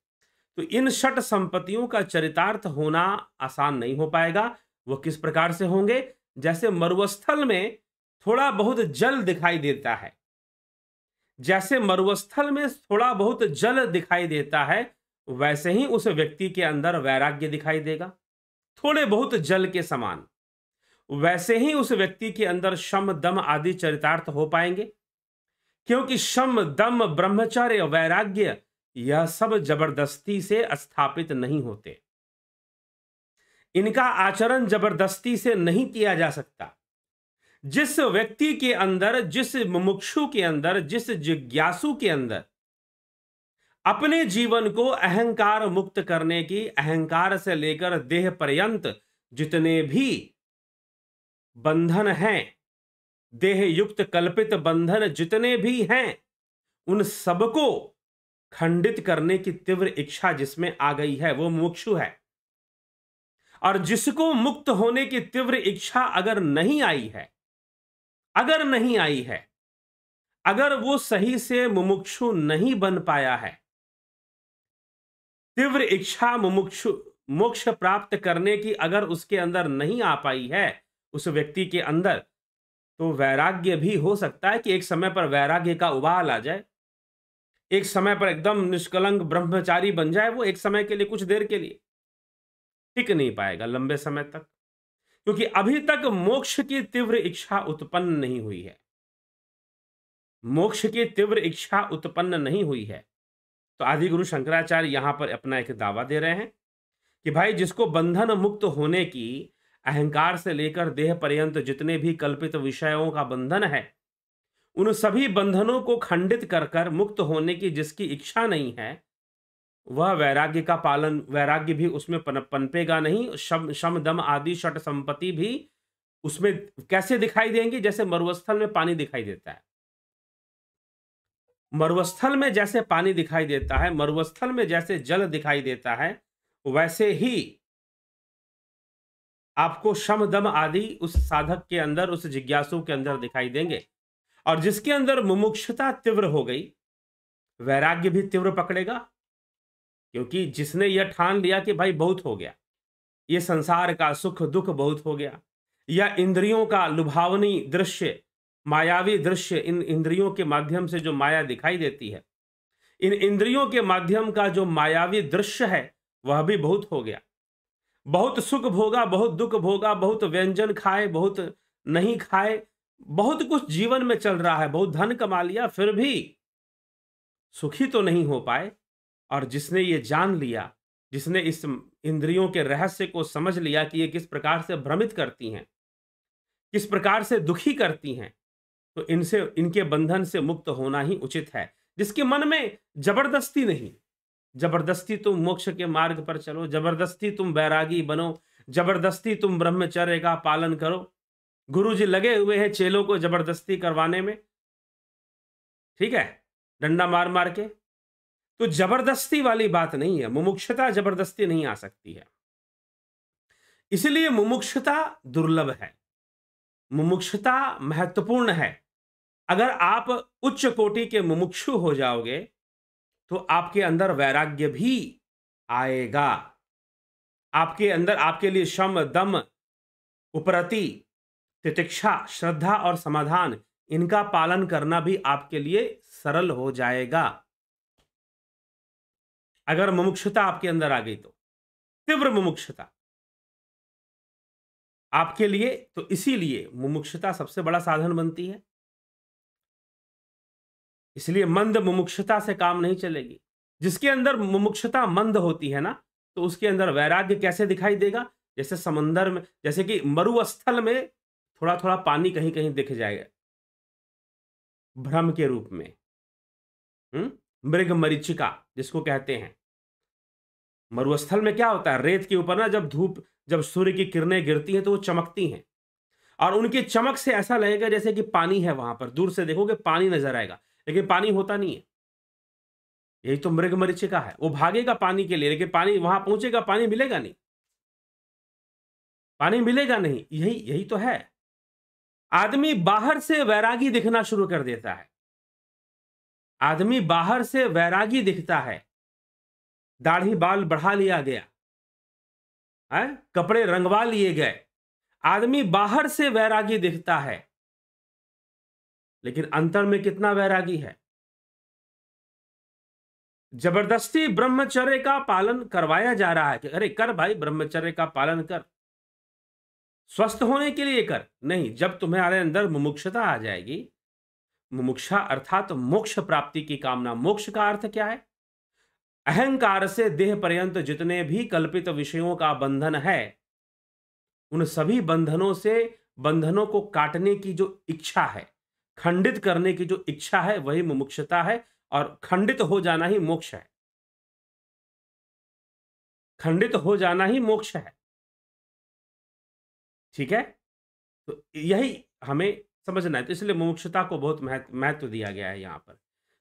तो इन षट संपत्तियों का चरितार्थ होना आसान नहीं हो पाएगा। वो किस प्रकार से होंगे? जैसे मरुस्थल में थोड़ा बहुत जल दिखाई देता है, जैसे मरुस्थल में थोड़ा बहुत जल दिखाई देता है वैसे ही उस व्यक्ति के अंदर वैराग्य दिखाई देगा, थोड़े बहुत जल के समान। वैसे ही उस व्यक्ति के अंदर शम दम आदि चरितार्थ हो पाएंगे, क्योंकि शम दम ब्रह्मचर्य वैराग्य यह सब जबरदस्ती से स्थापित नहीं होते, इनका आचरण जबरदस्ती से नहीं किया जा सकता। जिस व्यक्ति के अंदर, जिस मुमुक्षु के अंदर, जिस जिज्ञासु के अंदर अपने जीवन को अहंकार मुक्त करने की, अहंकार से लेकर देह पर्यंत जितने भी बंधन हैं, देह युक्त कल्पित बंधन जितने भी हैं, उन सबको खंडित करने की तीव्र इच्छा जिसमें आ गई है वो मुमुक्षु है। और जिसको मुक्त होने की तीव्र इच्छा अगर नहीं आई है, अगर वो सही से मुमुक्षु नहीं बन पाया है, तीव्र इच्छा मुमुक्षु मोक्ष प्राप्त करने की अगर उसके अंदर नहीं आ पाई है उस व्यक्ति के अंदर, तो वैराग्य भी हो सकता है कि एक समय पर वैराग्य का उबाल आ जाए, एक समय पर एकदम निष्कलंक ब्रह्मचारी बन जाए। वो एक समय के लिए, कुछ देर के लिए टिक नहीं पाएगा लंबे समय तक, क्योंकि अभी तक मोक्ष की तीव्र इच्छा उत्पन्न नहीं हुई है। मोक्ष की तीव्र इच्छा उत्पन्न नहीं हुई है। तो आदि गुरु शंकराचार्य यहां पर अपना एक दावा दे रहे हैं कि भाई, जिसको बंधन मुक्त होने की, अहंकार से लेकर देह पर्यंत जितने भी कल्पित विषयों का बंधन है, उन सभी बंधनों को खंडित कर कर मुक्त होने की जिसकी इच्छा नहीं है, वह वैराग्य का पालन, वैराग्य भी उसमें पनपेगा नहीं। शम दम आदि षट संपत्ति भी उसमें कैसे दिखाई देंगे? जैसे मरुस्थल में पानी दिखाई देता है। मरुस्थल में जैसे पानी दिखाई देता है, मरुस्थल में जैसे जल दिखाई देता है, वैसे ही आपको शम दम आदि उस साधक के अंदर, उस जिज्ञासु के अंदर दिखाई देंगे। और जिसके अंदर मुमुक्षुता तीव्र हो गई, वैराग्य भी तीव्र पकड़ेगा। क्योंकि जिसने यह ठान लिया कि भाई बहुत हो गया, ये संसार का सुख दुख बहुत हो गया, या इंद्रियों का लुभावनी दृश्य, मायावी दृश्य, इन इंद्रियों के माध्यम से जो माया दिखाई देती है, इन इंद्रियों के माध्यम का जो मायावी दृश्य है, वह भी बहुत हो गया। बहुत सुख भोगा, बहुत दुख भोगा, बहुत व्यंजन खाए, बहुत नहीं खाए, बहुत कुछ जीवन में चल रहा है, बहुत धन कमा लिया, फिर भी सुखी तो नहीं हो पाए। और जिसने ये जान लिया, जिसने इस इंद्रियों के रहस्य को समझ लिया कि ये किस प्रकार से भ्रमित करती हैं, किस प्रकार से दुखी करती हैं, तो इनसे, इनके बंधन से मुक्त होना ही उचित है। जिसके मन में जबरदस्ती नहीं, जबरदस्ती तुम मोक्ष के मार्ग पर चलो, जबरदस्ती तुम वैरागी बनो, जबरदस्ती तुम ब्रह्मचर्य का पालन करो। गुरुजी लगे हुए हैं चेलों को जबरदस्ती करवाने में, ठीक है, डंडा मार मार के। तो जबरदस्ती वाली बात नहीं है, मुमुक्षुता जबरदस्ती नहीं आ सकती है। इसलिए मुमुक्षुता दुर्लभ है, मुमुक्षुता महत्वपूर्ण है। अगर आप उच्च कोटि के मुमुक्षु हो जाओगे, तो आपके अंदर वैराग्य भी आएगा। आपके अंदर, आपके लिए शम दम उपरति तितिक्षा, श्रद्धा और समाधान, इनका पालन करना भी आपके लिए सरल हो जाएगा। अगर मुमुक्षुता आपके अंदर आ गई तो, तीव्र मुमुक्षुता आपके लिए, तो इसीलिए मुमुक्षुता सबसे बड़ा साधन बनती है। इसलिए मंद मुमुक्षुता से काम नहीं चलेगी। जिसके अंदर मुमुक्षुता मंद होती है ना, तो उसके अंदर वैराग्य कैसे दिखाई देगा? जैसे समंदर में, जैसे कि मरुस्थल में थोड़ा थोड़ा पानी कहीं कहीं दिख जाएगा भ्रम के रूप में। मृग मरीचिका जिसको कहते हैं। मरुस्थल में क्या होता है? रेत के ऊपर ना जब सूर्य की किरणें गिरती हैं तो वो चमकती हैं, और उनकी चमक से ऐसा लगेगा जैसे कि पानी है वहां पर। दूर से देखोगे पानी नजर आएगा, लेकिन पानी होता नहीं है। यही तो मृग मरीचिका है। वो भागेगा पानी के लिए, लेकिन पानी वहां पहुंचेगा, पानी मिलेगा नहीं, पानी मिलेगा नहीं। यही तो है। आदमी बाहर से वैरागी दिखना शुरू कर देता है। आदमी बाहर से वैरागी दिखता है, दाढ़ी बाल बढ़ा लिया गया है, कपड़े रंगवा लिए गए, आदमी बाहर से वैरागी दिखता है, लेकिन अंतर में कितना वैरागी है? जबरदस्ती ब्रह्मचर्य का पालन करवाया जा रहा है कि अरे कर भाई, ब्रह्मचर्य का पालन कर, स्वस्थ होने के लिए कर। नहीं, जब तुम्हारे अंदर मुमुक्षुता आ जाएगी, मुमुक्षा अर्थात मोक्ष प्राप्ति की कामना। मोक्ष का अर्थ क्या है? अहंकार से देह पर्यंत जितने भी कल्पित विषयों का बंधन है, उन सभी बंधनों से, बंधनों को काटने की जो इच्छा है, खंडित करने की जो इच्छा है, वही मुमुक्षुता है। और खंडित हो जाना ही मोक्ष है, खंडित हो जाना ही मोक्ष है। ठीक है, तो यही हमें समझना है। तो इसलिए मुमुक्षुता को बहुत महत्व दिया गया है यहां पर।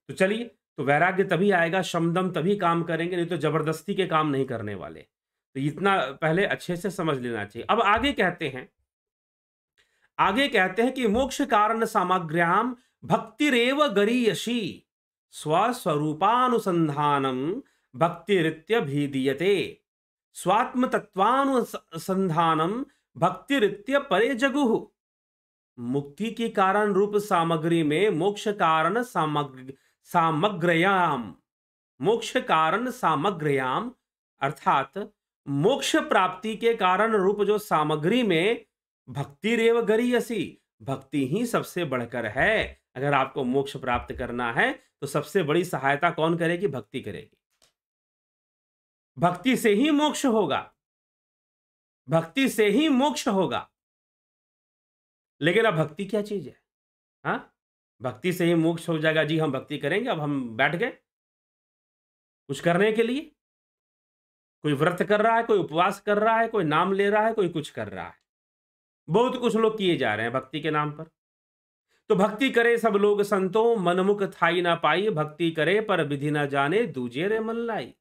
तो चलिए, तो वैराग्य तभी आएगा, शमदम तभी काम करेंगे, नहीं तो जबरदस्ती के काम नहीं करने वाले। तो इतना पहले अच्छे से समझ लेना चाहिए। अब आगे कहते हैं कि मोक्ष कारण सामग्र्याम भक्तिरेव गरीयसी स्वस्वरूपानुसंधानम भक्तिरित्यभिधीयते स्वात्म तत्वानुसंधानम भक्तिरित्य परे जगुः। मुक्ति के कारण रूप सामग्री में मोक्ष कारण सामग्रयाम, मोक्ष कारण सामग्रयाम अर्थात मोक्ष प्राप्ति के कारण रूप जो सामग्री में भक्ति रेव गरीयसी, भक्ति ही सबसे बढ़कर है। अगर आपको मोक्ष प्राप्त करना है तो सबसे बड़ी सहायता कौन करेगी? भक्ति करेगी। भक्ति से ही मोक्ष होगा, भक्ति से ही मोक्ष होगा। लेकिन अब भक्ति क्या चीज है? हाँ, भक्ति से ही मोक्ष हो जाएगा जी, हम भक्ति करेंगे, अब हम बैठ गए कुछ करने के लिए। कोई व्रत कर रहा है, कोई उपवास कर रहा है, कोई नाम ले रहा है, कोई कुछ कर रहा है। बहुत कुछ लोग किए जा रहे हैं भक्ति के नाम पर। तो भक्ति करे सब लोग संतो, मनमुख थाई ना पाई, भक्ति करे पर विधि ना जाने, दूजे रे मन लाई।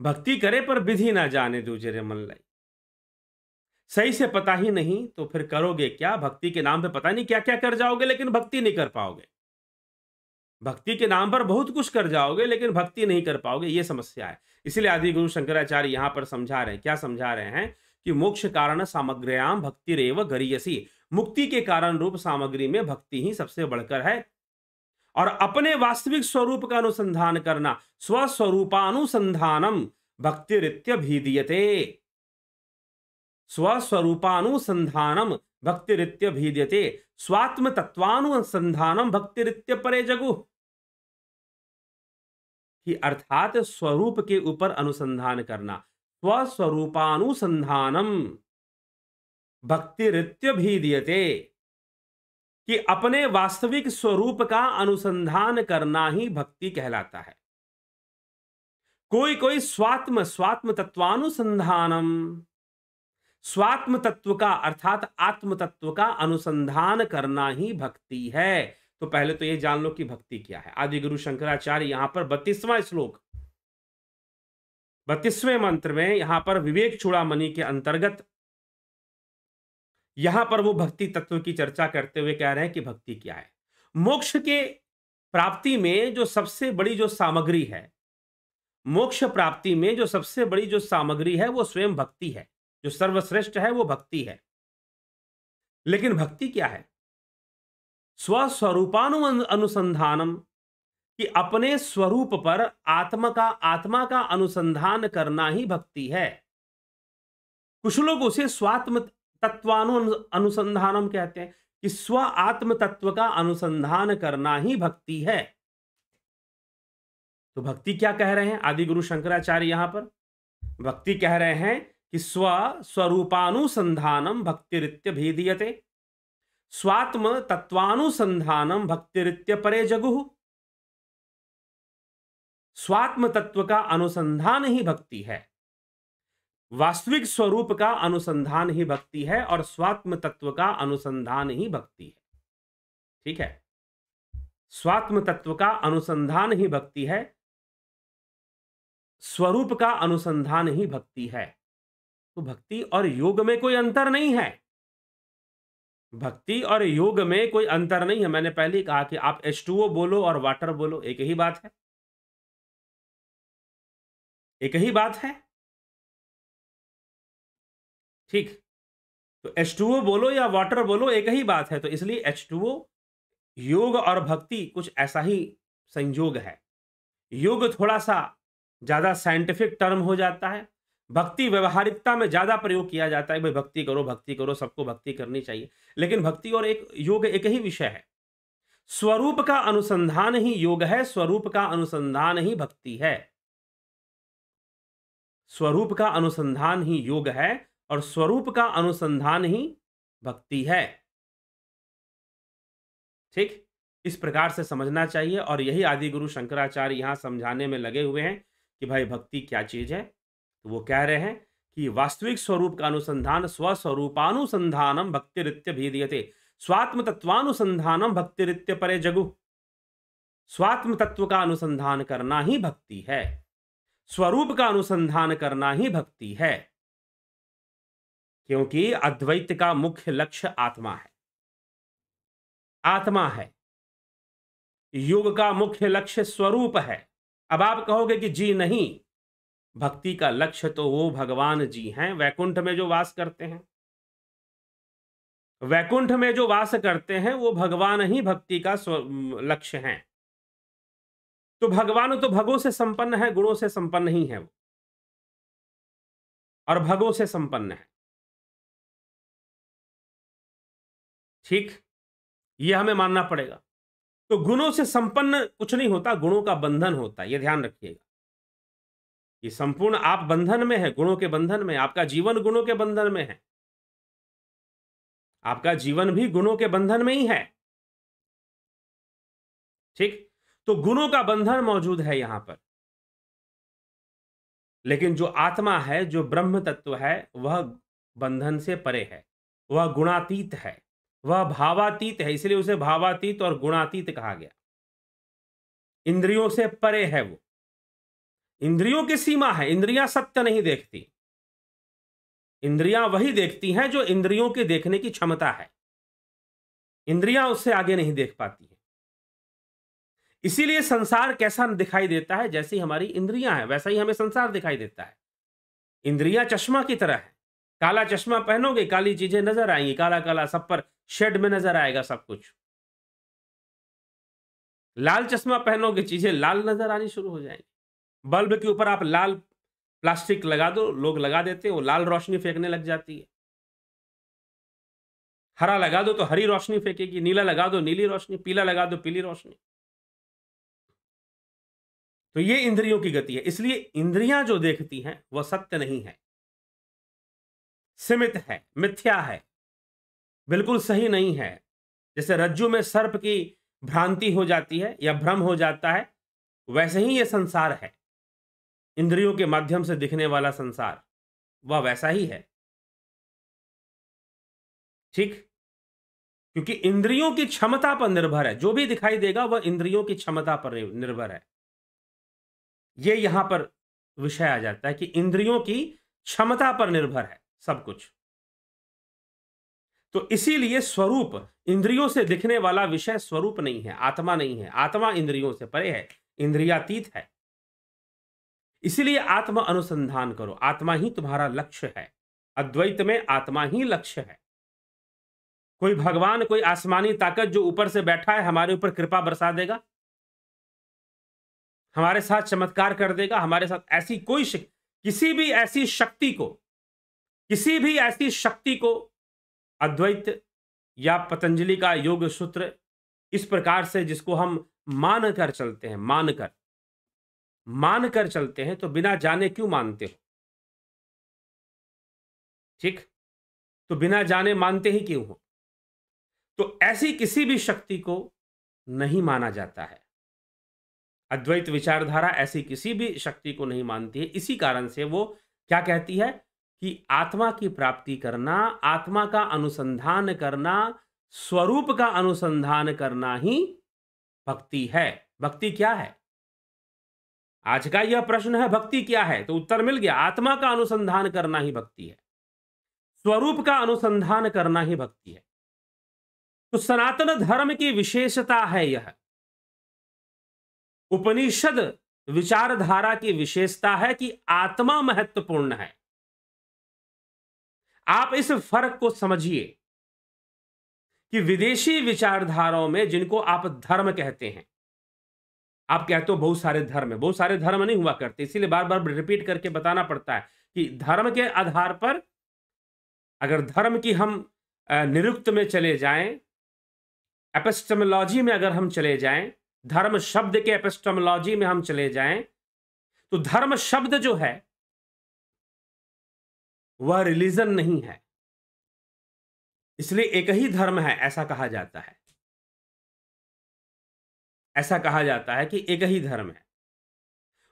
भक्ति करे पर विधि ना जाने, दूजे रे मन लाई। सही से पता ही नहीं तो फिर करोगे क्या? भक्ति के नाम पे पता नहीं क्या क्या कर जाओगे, लेकिन भक्ति नहीं कर पाओगे। भक्ति के नाम पर बहुत कुछ कर जाओगे, लेकिन भक्ति नहीं कर पाओगे, ये समस्या है। इसलिए आदि गुरु शंकराचार्य यहां पर समझा रहे हैं। क्या समझा रहे हैं? कि मोक्ष कारण सामग्र्याम भक्ति रेव गरीयसी, मुक्ति के कारण रूप सामग्री में भक्ति ही सबसे बढ़कर है। और अपने वास्तविक स्वरूप का अनुसंधान करना, स्वस्वरूपानुसंधानम भक्तिरित्यभिधीयते, स्वस्वरूपानुसंधानम भक्तिरित्यभिधीयते, स्वात्म तत्वानुसंधानम भक्तिरित्यपरे जगु। कि अर्थात स्वरूप के ऊपर अनुसंधान करना, स्वस्वरूपानुसंधानम भक्तिरित्यभिधीयते, कि अपने वास्तविक स्वरूप का अनुसंधान करना ही भक्ति कहलाता है। कोई कोई स्वात्म तत्वानुसंधानम, स्वात्म तत्व का अर्थात आत्म तत्व का अनुसंधान करना ही भक्ति है। तो पहले तो ये जान लो कि भक्ति क्या है। आदि गुरु शंकराचार्य यहां पर 32वां श्लोक, 32वें मंत्र में यहां पर विवेक चूड़ामणि के अंतर्गत यहां पर वो भक्ति तत्व की चर्चा करते हुए कह रहे हैं कि भक्ति क्या है। मोक्ष के प्राप्ति में जो सबसे बड़ी जो सामग्री है, मोक्ष प्राप्ति में जो सबसे बड़ी जो सामग्री है वो स्वयं भक्ति है। जो सर्वश्रेष्ठ है वो भक्ति है। लेकिन भक्ति क्या है? स्वस्वरूपानुसंधानम, कि अपने स्वरूप पर आत्मा का अनुसंधान करना ही भक्ति है। कुछ लोग उसे स्वात्म तत्वानुसंधानम कहते हैं, कि स्व आत्म तत्व का अनुसंधान करना ही भक्ति है। तो भक्ति क्या कह रहे हैं आदि गुरु शंकराचार्य? यहां पर भक्ति कह रहे हैं कि स्वस्वरूपानुसंधानम भक्तिरित्यभिधीयते, स्वात्म तत्वानुसंधानम भक्तिरित्यपरे जगुः। स्वात्म तत्व का अनुसंधान ही भक्ति है, वास्तविक स्वरूप का अनुसंधान ही भक्ति है, और स्वात्म तत्व का अनुसंधान ही भक्ति है। ठीक है, स्वात्म तत्व का अनुसंधान ही भक्ति है, स्वरूप का अनुसंधान ही भक्ति है। तो भक्ति और योग में कोई अंतर नहीं है। भक्ति और योग में कोई अंतर नहीं है। मैंने पहले ही कहा कि आप H2O बोलो और वाटर बोलो, एक ही बात है, एक ही बात है। ठीक, तो H2O बोलो या वाटर बोलो, एक ही बात है। तो इसलिए H2O, योग और भक्ति कुछ ऐसा ही संयोग है। योग थोड़ा सा ज्यादा साइंटिफिक टर्म हो जाता है, भक्ति व्यवहारिकता में ज्यादा प्रयोग किया जाता है। भाई भक्ति करो, सबको भक्ति करनी चाहिए। लेकिन भक्ति और एक योग एक ही विषय है। स्वरूप का अनुसंधान ही योग है, स्वरूप का अनुसंधान ही भक्ति है। स्वरूप का अनुसंधान ही योग है और स्वरूप का अनुसंधान ही भक्ति है। ठीक, इस प्रकार से समझना चाहिए। और यही आदि गुरु शंकराचार्य यहां समझाने में लगे हुए हैं कि भाई भक्ति क्या चीज है। तो वो कह रहे हैं कि वास्तविक स्वरूप का अनुसंधान, स्वस्वरूपानुसंधानम भक्तिरित्यभिधीयते, स्वात्म तत्वानुसंधानम भक्तिरित्यपरे जगु। स्वात्म तत्व का अनुसंधान करना ही भक्ति है, स्वरूप का अनुसंधान करना ही भक्ति है। क्योंकि अद्वैत का मुख्य लक्ष्य आत्मा है, आत्मा है। योग का मुख्य लक्ष्य स्वरूप है। अब आप कहोगे कि जी नहीं, भक्ति का लक्ष्य तो वो भगवान जी हैं वैकुंठ में जो वास करते हैं। वैकुंठ में जो वास करते हैं वो भगवान ही भक्ति का लक्ष्य हैं। तो भगवान तो भगों से संपन्न है, गुणों से संपन्न ही है वो, और भगों से संपन्न है। ठीक, ये हमें मानना पड़ेगा। तो गुणों से संपन्न कुछ नहीं होता, गुणों का बंधन होता है, ये ध्यान रखिएगा। ये संपूर्ण आप बंधन में है, गुणों के बंधन में, आपका जीवन गुणों के बंधन में है, आपका जीवन भी गुणों के बंधन में ही है। ठीक, तो गुणों का बंधन मौजूद है यहां पर, लेकिन जो आत्मा है, जो ब्रह्म तत्व है, वह बंधन से परे है, वह गुणातीत है, वह भावातीत है, इसलिए उसे भावातीत और गुणातीत कहा गया। इंद्रियों से परे है वो, इंद्रियों की सीमा है, इंद्रियां सत्य नहीं देखती, इंद्रियां वही देखती हैं जो इंद्रियों के देखने की क्षमता है, इंद्रियां उससे आगे नहीं देख पाती है। इसीलिए संसार कैसा दिखाई देता है, जैसी हमारी इंद्रियां हैं वैसा ही हमें संसार दिखाई देता है। इंद्रियां चश्मा की तरह है, काला चश्मा पहनोगे काली चीजें नजर आएंगी, काला काला सब पर शेड में नजर आएगा सब कुछ। लाल चश्मा पहनोगे चीजें लाल नजर आनी शुरू हो जाएंगी। बल्ब के ऊपर आप लाल प्लास्टिक लगा दो, लोग लगा देते हैं, वो लाल रोशनी फेंकने लग जाती है। हरा लगा दो तो हरी रोशनी फेंकेगी, नीला लगा दो नीली रोशनी, पीला लगा दो पीली रोशनी। तो ये इंद्रियों की गति है। इसलिए इंद्रियां जो देखती हैं वह सत्य नहीं है, सीमित है, मिथ्या है, बिल्कुल सही नहीं है। जैसे रज्जु में सर्प की भ्रांति हो जाती है या भ्रम हो जाता है, वैसे ही ये संसार है, इंद्रियों के माध्यम से दिखने वाला संसार वह वैसा ही है। ठीक, क्योंकि इंद्रियों की क्षमता पर निर्भर है, जो भी दिखाई देगा वह इंद्रियों की क्षमता पर निर्भर है। यह यहां पर विषय आ जाता है कि इंद्रियों की क्षमता पर निर्भर है सब कुछ। तो इसीलिए स्वरूप, इंद्रियों से दिखने वाला विषय स्वरूप नहीं है, आत्मा नहीं है, आत्मा इंद्रियों से परे है, इंद्रियातीत है। इसीलिए आत्म अनुसंधान करो, आत्मा ही तुम्हारा लक्ष्य है, अद्वैत में आत्मा ही लक्ष्य है। कोई भगवान, कोई आसमानी ताकत जो ऊपर से बैठा है हमारे ऊपर कृपा बरसा देगा, हमारे साथ चमत्कार कर देगा, हमारे साथ ऐसी कोई किसी भी ऐसी शक्ति को, किसी भी ऐसी शक्ति को अद्वैत या पतंजलि का योग सूत्र इस प्रकार से जिसको हम मानकर चलते हैं, मानकर चलते हैं, तो बिना जाने क्यों मानते हो? ठीक, तो बिना जाने मानते ही क्यों हो? तो ऐसी किसी भी शक्ति को नहीं माना जाता है। अद्वैत विचारधारा ऐसी किसी भी शक्ति को नहीं मानती है। इसी कारण से वो क्या कहती है कि आत्मा की प्राप्ति करना, आत्मा का अनुसंधान करना, स्वरूप का अनुसंधान करना ही भक्ति है। भक्ति क्या है? आज का यह प्रश्न है, भक्ति क्या है? तो उत्तर मिल गया, आत्मा का अनुसंधान करना ही भक्ति है, स्वरूप का अनुसंधान करना ही भक्ति है। तो सनातन धर्म की विशेषता है यह, उपनिषद विचारधारा की विशेषता है कि आत्मा महत्वपूर्ण है। आप इस फर्क को समझिए कि विदेशी विचारधाराओं में, जिनको आप धर्म कहते हैं, आप कहते हो बहुत सारे धर्म है, बहुत सारे धर्म नहीं हुआ करते, इसीलिए बार बार रिपीट करके बताना पड़ता है कि धर्म के आधार पर, अगर धर्म की हम निरुक्त में चले जाएं, एपिस्टेमोलॉजी में अगर हम चले जाएं, धर्म शब्द के एपिस्टेमोलॉजी में हम चले जाएं, तो धर्म शब्द जो है वह रिलीजन नहीं है, इसलिए एक ही धर्म है ऐसा कहा जाता है। ऐसा कहा जाता है कि एक ही धर्म है।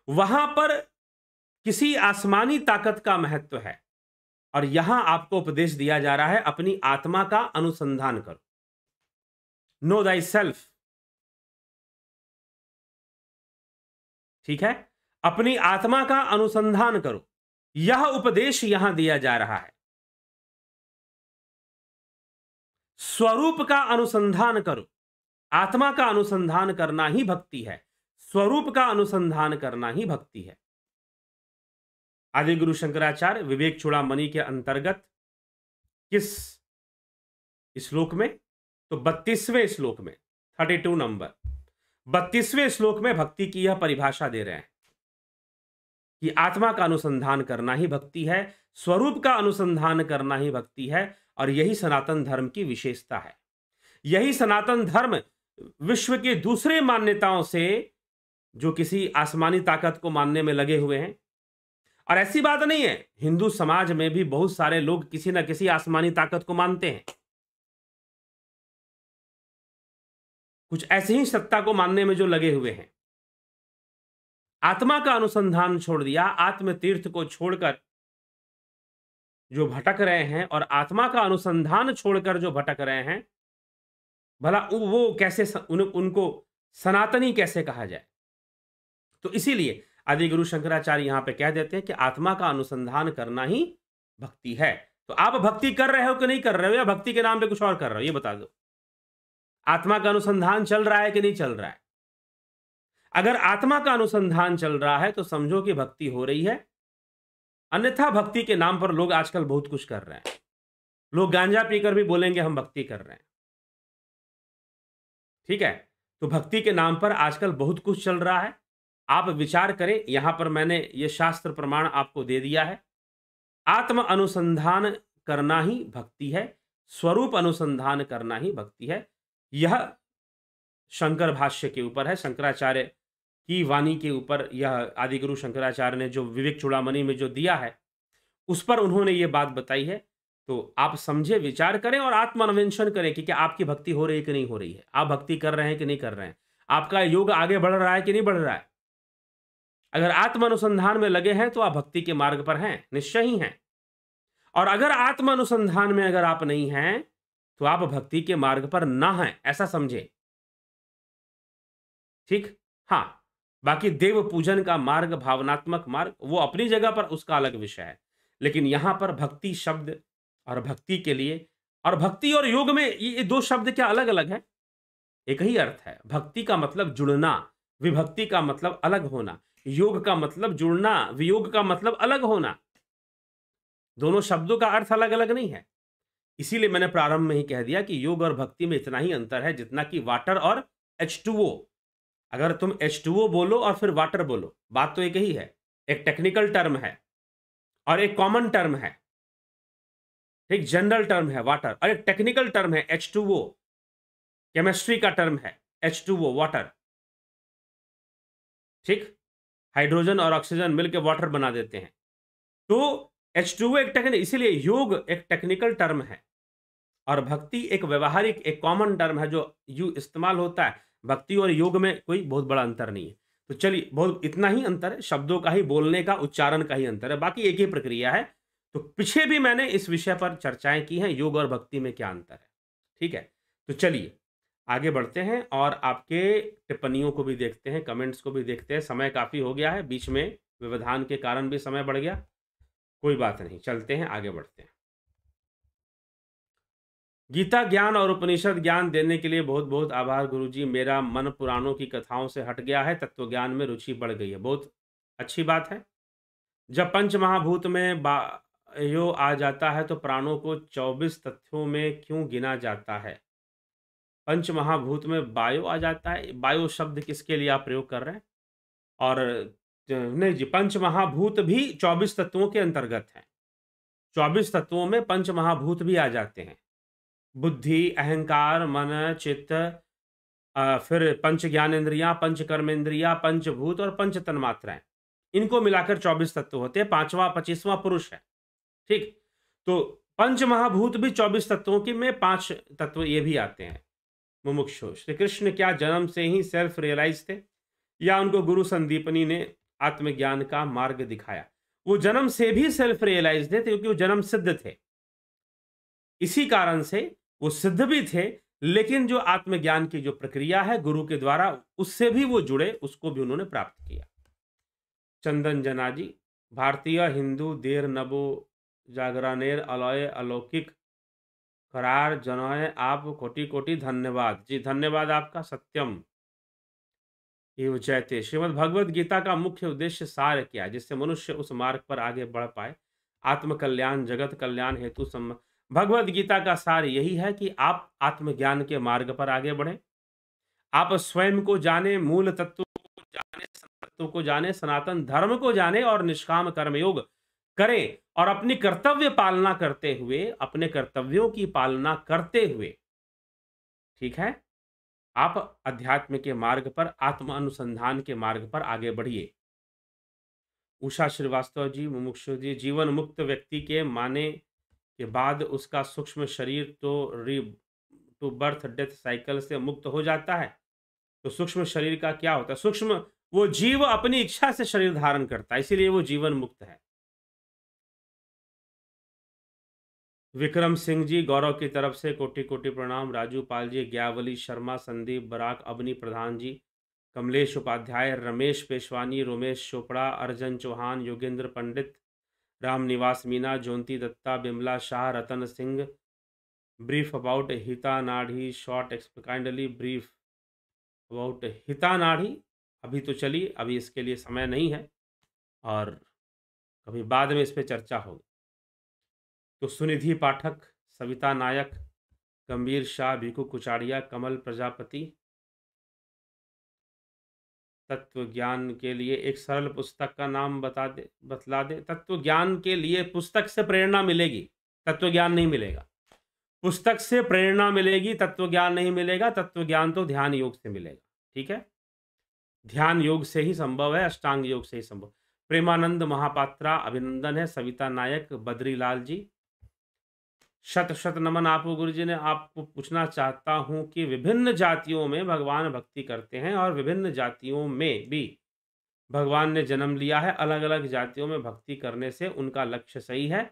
वहां पर किसी आसमानी ताकत का महत्व है, और यहां आपको उपदेश दिया जा रहा है अपनी आत्मा का अनुसंधान करो, नो दाई सेल्फ। ठीक है, अपनी आत्मा का अनुसंधान करो, यह उपदेश यहां दिया जा रहा है। स्वरूप का अनुसंधान करो, आत्मा का अनुसंधान करना ही भक्ति है, स्वरूप का अनुसंधान करना ही भक्ति है। आदि गुरु शंकराचार्य विवेक चूड़ामणि के अंतर्गत किस श्लोक में, तो 32वें श्लोक में, 32 नंबर 32वें श्लोक में भक्ति की यह परिभाषा दे रहे हैं कि आत्मा का अनुसंधान करना ही भक्ति है, स्वरूप का अनुसंधान करना ही भक्ति है, और यही सनातन धर्म की विशेषता है। यही सनातन धर्म विश्व की दूसरी मान्यताओं से, जो किसी आसमानी ताकत को मानने में लगे हुए हैं, और ऐसी बात नहीं है, हिंदू समाज में भी बहुत सारे लोग किसी ना किसी आसमानी ताकत को मानते हैं, कुछ ऐसे ही सत्ता को मानने में जो लगे हुए हैं। आत्मा का अनुसंधान छोड़ दिया, आत्म तीर्थ को छोड़कर जो भटक रहे हैं, और आत्मा का अनुसंधान छोड़कर जो भटक रहे हैं, भला वो कैसे उनको सनातनी कैसे कहा जाए? तो इसीलिए आदि गुरु शंकराचार्य यहां पे कह देते हैं कि आत्मा का अनुसंधान करना ही भक्ति है। तो आप भक्ति कर रहे हो कि नहीं कर रहे हो, या भक्ति के नाम पे कुछ और कर रहे हो, ये बता दो। आत्मा का अनुसंधान चल रहा है कि नहीं चल रहा है? अगर आत्मा का अनुसंधान चल रहा है तो समझो कि भक्ति हो रही है, अन्यथा भक्ति के नाम पर लोग आजकल बहुत कुछ कर रहे हैं। लोग गांजा पीकर भी बोलेंगे हम भक्ति कर रहे हैं, ठीक है? तो भक्ति के नाम पर आजकल बहुत कुछ चल रहा है। आप विचार करें, यहां पर मैंने ये शास्त्र प्रमाण आपको दे दिया है। आत्म अनुसंधान करना ही भक्ति है, स्वरूप अनुसंधान करना ही भक्ति है। यह शंकर भाष्य के ऊपर है, शंकराचार्य की वाणी के ऊपर यह आदिगुरु शंकराचार्य ने जो विवेक चूड़ामणि में जो दिया है, उस पर उन्होंने ये बात बताई है। तो आप समझे, विचार करें और आत्मान्वेषण करें कि क्या आपकी भक्ति हो रही है कि नहीं हो रही है, आप भक्ति कर रहे हैं कि नहीं कर रहे हैं, आपका योग आगे बढ़ रहा है कि नहीं बढ़ रहा है। अगर आत्म अनुसंधान में लगे हैं तो आप भक्ति के मार्ग पर हैं, निश्चय ही हैं। और अगर आत्म अनुसंधान में अगर आप नहीं हैं तो आप भक्ति के मार्ग पर ना हैं, ऐसा समझे, ठीक? हाँ, बाकी देव पूजन का मार्ग, भावनात्मक मार्ग, वो अपनी जगह पर, उसका अलग विषय है। लेकिन यहां पर भक्ति शब्द और भक्ति के लिए, और भक्ति और योग में ये दो शब्द क्या अलग अलग है? एक ही अर्थ है। भक्ति का मतलब जुड़ना, विभक्ति का मतलब अलग होना, योग का मतलब जुड़ना, वियोग का मतलब अलग होना। दोनों शब्दों का अर्थ अलग अलग नहीं है। इसीलिए मैंने प्रारंभ में ही कह दिया कि योग और भक्ति में इतना ही अंतर है जितना कि वाटर और H2O। अगर तुम H2O बोलो और फिर वाटर बोलो, बात तो एक ही है। एक टेक्निकल टर्म है और एक कॉमन टर्म है, एक जनरल टर्म है वाटर, और एक टेक्निकल टर्म है H2O, केमिस्ट्री का टर्म है H2O, वाटर, ठीक? हाइड्रोजन और ऑक्सीजन मिलकर वाटर बना देते हैं। तो H2O एक टेक्निकल, इसीलिए योग एक टेक्निकल टर्म है और भक्ति एक व्यवहारिक, एक कॉमन टर्म है जो इस्तेमाल होता है। भक्ति और योग में कोई बहुत बड़ा अंतर नहीं है। तो चलिए, बहुत इतना ही अंतर है, शब्दों का ही, बोलने का, उच्चारण का ही अंतर है, बाकी एक ही प्रक्रिया है। तो पीछे भी मैंने इस विषय पर चर्चाएं की हैं, योग और भक्ति में क्या अंतर है, ठीक है? तो चलिए आगे बढ़ते हैं और आपके टिप्पणियों को भी देखते हैं, कमेंट्स को भी देखते हैं। समय काफी हो गया है, बीच में व्यवधान के कारण भी समय बढ़ गया, कोई बात नहीं, चलते हैं, आगे बढ़ते हैं। गीता ज्ञान और उपनिषद ज्ञान देने के लिए बहुत बहुत आभार गुरुजी। मेरा मन पुराणों की कथाओं से हट गया है, तत्व ज्ञान में रुचि बढ़ गई है। बहुत अच्छी बात है। जब पंच महाभूत में बायो आ जाता है तो प्राणों को 24 तत्वों में क्यों गिना जाता है? पंच महाभूत में बायो आ जाता है, बायो शब्द किसके लिए आप प्रयोग कर रहे हैं? और नहीं जी, पंच महाभूत भी 24 तत्वों के अंतर्गत हैं। 24 तत्वों में पंच महाभूत भी आ जाते हैं। बुद्धि, अहंकार, मन, चित्त, फिर पंच ज्ञानेंद्रियां, पंच कर्मेंद्रियां, पंचभूत और पंच तन्मात्राएं, इनको मिलाकर 24 तत्व होते हैं। 5वां 25वां पुरुष है, ठीक? तो पंच महाभूत भी 24 तत्वों के में 5 तत्व ये भी आते हैं। मुमुक्षु श्री कृष्ण क्या जन्म से ही सेल्फ रियलाइज थे या उनको गुरु संदीपनी ने आत्मज्ञान का मार्ग दिखाया? वो जन्म से भी सेल्फ रियलाइज थे क्योंकि वो जन्म सिद्ध थे, इसी कारण से वो सिद्ध भी थे। लेकिन जो आत्मज्ञान की जो प्रक्रिया है गुरु के द्वारा, उससे भी वो जुड़े, उसको भी उन्होंने प्राप्त किया। चंदन जना जी, भारतीय हिंदू देर नबो जागरानेर अलय अलौकिक करार जनय आप कोटि कोटि धन्यवाद जी। धन्यवाद आपका। सत्यम एवं जयते। श्रीमद् भगवद गीता का मुख्य उद्देश्य सार क्या है जिससे मनुष्य उस मार्ग पर आगे बढ़ पाए? आत्म कल्याण, जगत कल्याण हेतु भगवत गीता का सार यही है कि आप आत्मज्ञान के मार्ग पर आगे बढ़ें, आप स्वयं को जाने, मूल तत्व को जाने, तत्व को जाने, सनातन धर्म को जाने और निष्काम कर्मयोग करें और अपनी कर्तव्य पालना करते हुए, अपने कर्तव्यों की पालना करते हुए, ठीक है, आप अध्यात्म के मार्ग पर, आत्म अनुसंधान के मार्ग पर आगे बढ़िए। उषा श्रीवास्तव जी, मुमुक्षु जी, जीवन मुक्त व्यक्ति के माने के बाद उसका सूक्ष्म शरीर टू बर्थ डेथ साइकिल से मुक्त हो जाता है। तो सूक्ष्म शरीर का क्या होता है? सूक्ष्म, वो जीव अपनी इच्छा से शरीर धारण करता है, इसीलिए वो जीवन मुक्त है। विक्रम सिंह जी, गौरव की तरफ से कोटि कोटि प्रणाम। Raju Pal ji, ज्ञावली Sharma, Sandeep Barack, Avani Pradhan ji, Kamlesh Upadhyay, Ramesh Peshwani, Romesh Chopra, Arjan Chauhan, Yogendra Pandit, Ram Niwas Meena, जोंती Dutta, Bimla Shah, Ratan Singh, brief about हिता नाढ़ी, शॉर्ट काइंडली ब्रीफ अबाउट हिता नाढ़ी। अभी तो चलिए, अभी इसके लिए समय नहीं है और कभी बाद में इस पर चर्चा होगी। तो सुनिधि पाठक, सविता नायक, गंभीर शाह, भिकू कुचाड़िया, कमल प्रजापति, तत्व ज्ञान के लिए एक सरल पुस्तक का नाम बतला दे। तत्व ज्ञान के लिए पुस्तक से प्रेरणा मिलेगी, तत्व ज्ञान नहीं मिलेगा। पुस्तक से प्रेरणा मिलेगी, तत्व ज्ञान नहीं मिलेगा। तत्व ज्ञान तो ध्यान योग से मिलेगा, ठीक है, ध्यान योग से ही संभव है, अष्टांग योग से ही संभव। प्रेमानंद महापात्रा, अभिनंदन है। सविता नायक, बद्रीलाल जी, शत शत नमन आपको। गुरु जी ने आपको पूछना चाहता हूं कि विभिन्न जातियों में भगवान भक्ति करते हैं और विभिन्न जातियों में भी भगवान ने जन्म लिया है। अलग अलग जातियों में भक्ति करने से उनका लक्ष्य सही है।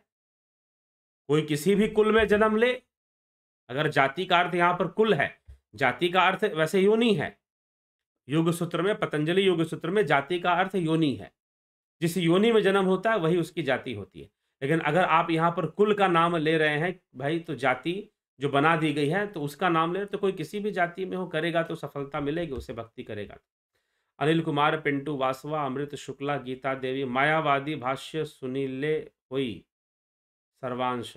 कोई किसी भी कुल में जन्म ले, अगर जाति का अर्थ यहां पर कुल है, जाति का अर्थ वैसे योनि है। योग सूत्र में, पतंजलि योग सूत्र में जाति का अर्थ योनि है। जिस योनि में जन्म होता है वही उसकी जाति होती है। लेकिन अगर आप यहाँ पर कुल का नाम ले रहे हैं भाई, तो जाति जो बना दी गई है तो उसका नाम ले रहे, तो कोई किसी भी जाति में हो करेगा तो सफलता मिलेगी, उसे भक्ति करेगा। अनिल कुमार, पिंटू वासवा, अमृत शुक्ला, गीता देवी, मायावादी भाष्य सुनीले हुई, सर्वांश,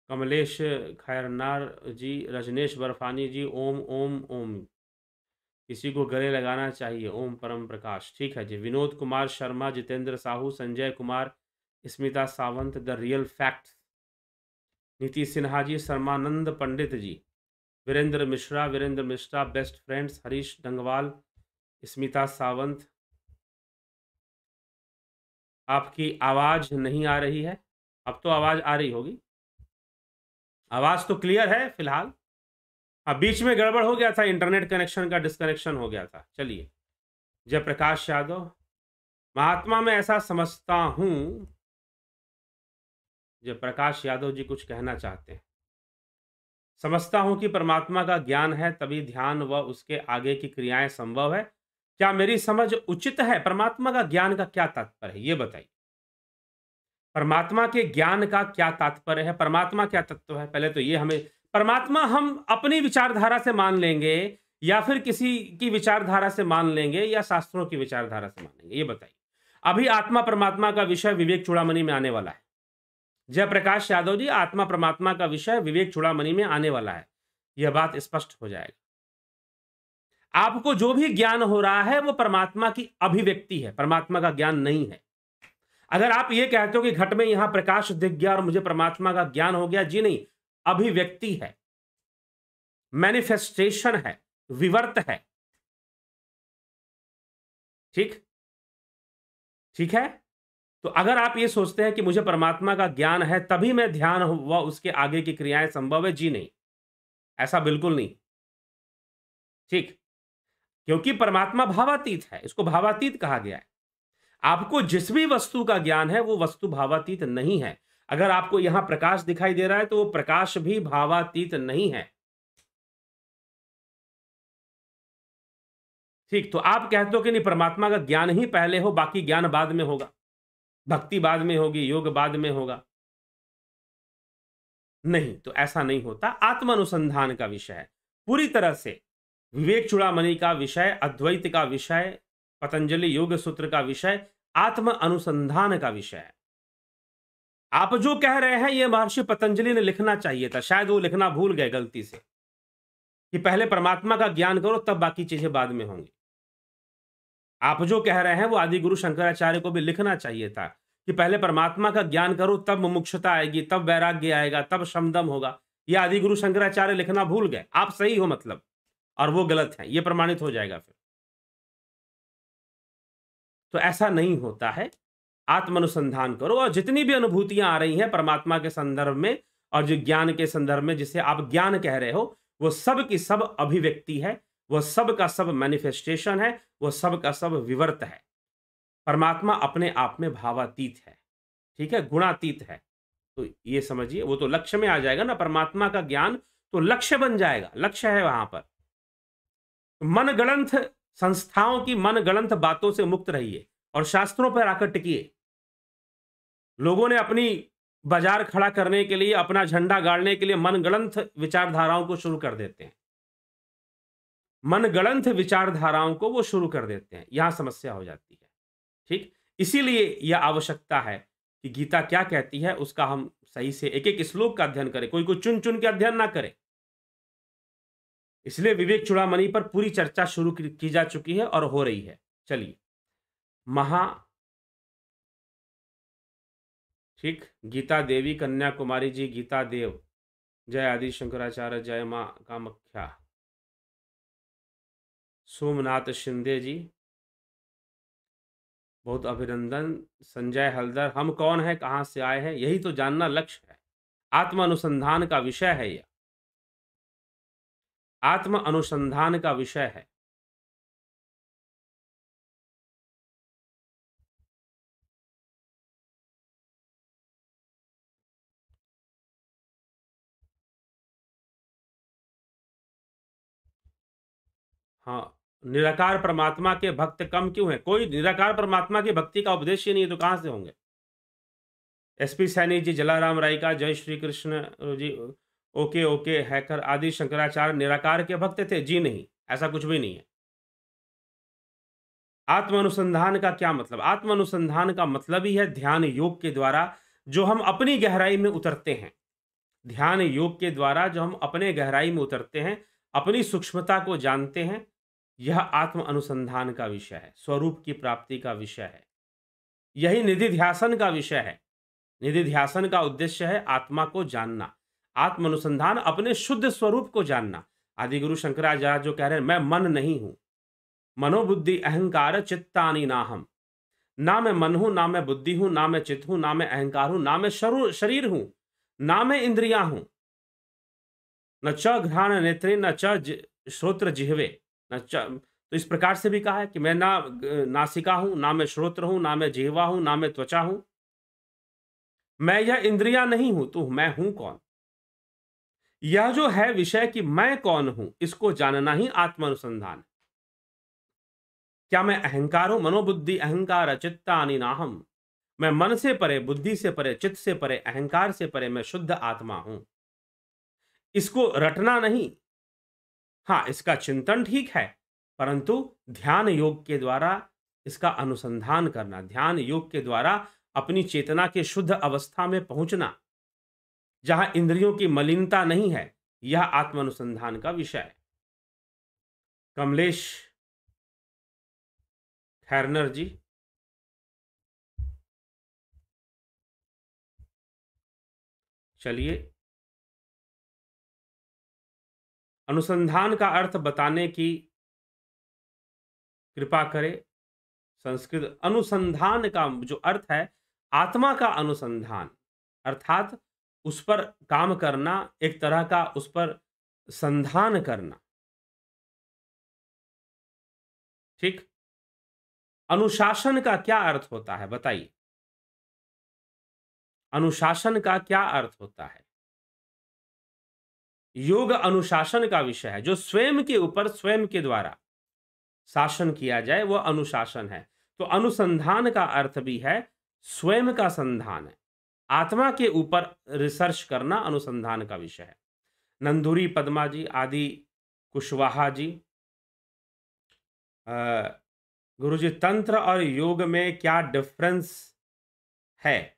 कमलेश खैरनार जी, रजनेश बर्फानी जी, ओम ओम ओम, किसी को गले लगाना चाहिए, ओम परम प्रकाश, ठीक है जी। Vinod Kumar Sharma, Jitendra Sahu, Sanjay Kumar, Smita Sawant, the real fact, Niti Sinha ji, Sharmanand Pandit ji, Virendra Mishra, best friends, Harish Dangwal, Smita Sawant. आपकी आवाज नहीं आ रही है, अब तो आवाज आ रही होगी, आवाज तो क्लियर है फिलहाल। अब बीच में गड़बड़ हो गया था, इंटरनेट कनेक्शन का डिस्कनेक्शन हो गया था। चलिए, जयप्रकाश यादव, महात्मा में ऐसा समझता हूं, जयप्रकाश यादव जी कुछ कहना चाहते हैं। समझता हूं कि परमात्मा का ज्ञान है तभी ध्यान व उसके आगे की क्रियाएं संभव है। क्या मेरी समझ उचित है? परमात्मा का ज्ञान का क्या तात्पर्य है, ये बताइए। परमात्मा के ज्ञान का क्या तात्पर्य है? परमात्मा क्या तत्व है? पहले तो ये हमें, परमात्मा हम अपनी विचारधारा से मान लेंगे या फिर किसी की विचारधारा से मान लेंगे या शास्त्रों की विचारधारा से मान लेंगे, ये बताइए। अभी आत्मा परमात्मा का विषय विवेक चूड़ामणि में आने वाला है। जयप्रकाश यादव जी, आत्मा परमात्मा का विषय विवेक चूड़ामणि में आने वाला है, यह बात स्पष्ट हो जाएगा। आपको जो भी ज्ञान हो रहा है वो परमात्मा की अभिव्यक्ति है, परमात्मा का ज्ञान नहीं है। अगर आप ये कहते हो कि घट में यहां प्रकाश दिख गया और मुझे परमात्मा का ज्ञान हो गया, जी नहीं, अभिव्यक्ति है, मैनिफेस्टेशन है, विवर्त है, ठीक ठीक है। तो अगर आप ये सोचते हैं कि मुझे परमात्मा का ज्ञान है तभी मैं ध्यान व उसके आगे की क्रियाएं संभव है, जी नहीं, ऐसा बिल्कुल नहीं, ठीक। क्योंकि परमात्मा भावातीत है, इसको भावातीत कहा गया है। आपको जिस भी वस्तु का ज्ञान है वो वस्तु भावातीत नहीं है। अगर आपको यहां प्रकाश दिखाई दे रहा है तो वो प्रकाश भी भावातीत नहीं है, ठीक। तो आप कहते हो कि नहीं, परमात्मा का ज्ञान ही पहले हो, बाकी ज्ञान बाद में होगा, भक्ति बाद में होगी, योग बाद में होगा, नहीं, तो ऐसा नहीं होता। आत्म अनुसंधान का विषय है पूरी तरह से, विवेक चूड़ामणि का विषय, अद्वैत का विषय, पतंजलि योग सूत्र का विषय, आत्म अनुसंधान का विषय है। आप जो कह रहे हैं ये महर्षि पतंजलि ने लिखना चाहिए था, शायद वो लिखना भूल गए गलती से, कि पहले परमात्मा का ज्ञान करो तब बाकी चीजें बाद में होंगी। आप जो कह रहे हैं वो आदि गुरु शंकराचार्य को भी लिखना चाहिए था कि पहले परमात्मा का ज्ञान करो तब मुमुक्षुता आएगी, तब वैराग्य आएगा, तब शमदम होगा। ये आदि गुरु शंकराचार्य लिखना भूल गए। आप सही हो मतलब, और वो गलत है, ये प्रमाणित हो जाएगा फिर। तो ऐसा नहीं होता है। आत्मानुसंधान करो और जितनी भी अनुभूतियां आ रही हैं परमात्मा के संदर्भ में और जो ज्ञान के संदर्भ में, जिसे आप ज्ञान कह रहे हो, वो सब की सब अभिव्यक्ति है, वो सब का सब मैनिफेस्टेशन है, वो सब का सब विवर्त है। परमात्मा अपने आप में भावातीत है, ठीक है, गुणातीत है। तो ये समझिए, वो तो लक्ष्य में आ जाएगा ना, परमात्मा का ज्ञान तो लक्ष्य बन जाएगा, लक्ष्य है वहां पर। मनगढ़ंत संस्थाओं की मनगढ़ंत बातों से मुक्त रहिए और शास्त्रों पर आकर टिकिए। लोगों ने अपनी बाजार खड़ा करने के लिए, अपना झंडा गाड़ने के लिए मनगढ़ंत विचारधाराओं को शुरू कर देते हैं। मनगढ़ंत विचारधाराओं को वो शुरू कर देते हैं, यहां समस्या हो जाती है। ठीक, इसीलिए यह आवश्यकता है कि गीता क्या कहती है उसका हम सही से एक एक श्लोक का अध्ययन करें, कोई कोई चुन चुन के अध्ययन ना करे। इसलिए विवेक चूड़ामणि पर पूरी चर्चा शुरू की जा चुकी है और हो रही है। चलिए, महा ठीक, गीता देवी कन्याकुमारी जी, गीता देव, जय आदि शंकराचार्य, जय मां कामाख्या, सोमनाथ शिंदे जी, बहुत अभिनंदन। संजय हलदर, हम कौन है, कहां से आए हैं, यही तो जानना लक्ष्य है। आत्म अनुसंधान का विषय है यह, आत्म अनुसंधान का विषय है। हाँ, निराकार परमात्मा के भक्त कम क्यों है? कोई निराकार परमात्मा की भक्ति का उपदेश ही नहीं है तो कहां से होंगे? एसपी सैनी जी, जलाराम राय का, जय Shri Krishna ji, okay okay hacker, आदि शंकराचार्य निराकार के भक्त थे? जी नहीं, ऐसा कुछ भी नहीं है। आत्म अनुसंधान का क्या मतलब? आत्म अनुसंधान का मतलब ही है ध्यान योग के द्वारा जो हम अपनी गहराई में उतरते हैं। ध्यान योग के द्वारा जो हम अपने गहराई में उतरते हैं, अपनी सूक्ष्मता को जानते हैं, यह आत्म अनुसंधान का विषय है, स्वरूप की प्राप्ति का विषय है। यही निधि ध्यासन का विषय है। निधि ध्यासन का उद्देश्य है आत्मा को जानना, आत्म अनुसंधान, अपने शुद्ध स्वरूप को जानना। आदि गुरु शंकराचार्य जो कह रहे हैं, मैं मन नहीं हूं, मनोबुद्धि अहंकार चित्तानि नाहम, ना मैं मन हूं, ना मैं बुद्धि हूं, ना मैं चित्त हूं, ना मैं अहंकार हूं, ना मैं शरीर हूं, ना मैं इंद्रियां हूं, न च घ्राण नेत्रे, न च श्रोत्र जिह्वे, न च। तो इस प्रकार से भी कहा है कि मैं ना नासिका हूं, ना मैं श्रोत्र हूं, ना मैं जिह्वा हूं, ना मैं त्वचा हूं, मैं यह इंद्रियां नहीं हूं, तो मैं हूं कौन? यह जो है विषय कि मैं कौन हूं, इसको जानना ही आत्मानुसंधान। क्या मैं अहंकार हूं? मनोबुद्धि अहंकार चित्तानि नाहम, मैं मन से परे, बुद्धि से परे, चित्त से परे, अहंकार से परे, मैं शुद्ध आत्मा हूं। इसको रटना नहीं, हाँ इसका चिंतन ठीक है, परंतु ध्यान योग के द्वारा इसका अनुसंधान करना, ध्यान योग के द्वारा अपनी चेतना के शुद्ध अवस्था में पहुंचना, जहां इंद्रियों की मलिनता नहीं है, यह आत्मानुसंधान का विषय है। कमलेश खैरनर जी, चलिए, अनुसंधान का अर्थ बताने की कृपा करें। संस्कृत अनुसंधान का जो अर्थ है, आत्मा का अनुसंधान, अर्थात उस पर काम करना, एक तरह का उस पर संधान करना। ठीक, अनुशासन का क्या अर्थ होता है बताइए? अनुशासन का क्या अर्थ होता है? योग अनुशासन का विषय है, जो स्वयं के ऊपर स्वयं के द्वारा शासन किया जाए, वह अनुशासन है। तो अनुसंधान का अर्थ भी है स्वयं का संधान है, आत्मा के ऊपर रिसर्च करना अनुसंधान का विषय है। नंदुरी पद्मा जी, आदि कुशवाहा जी, गुरुजी तंत्र और योग में क्या डिफरेंस है?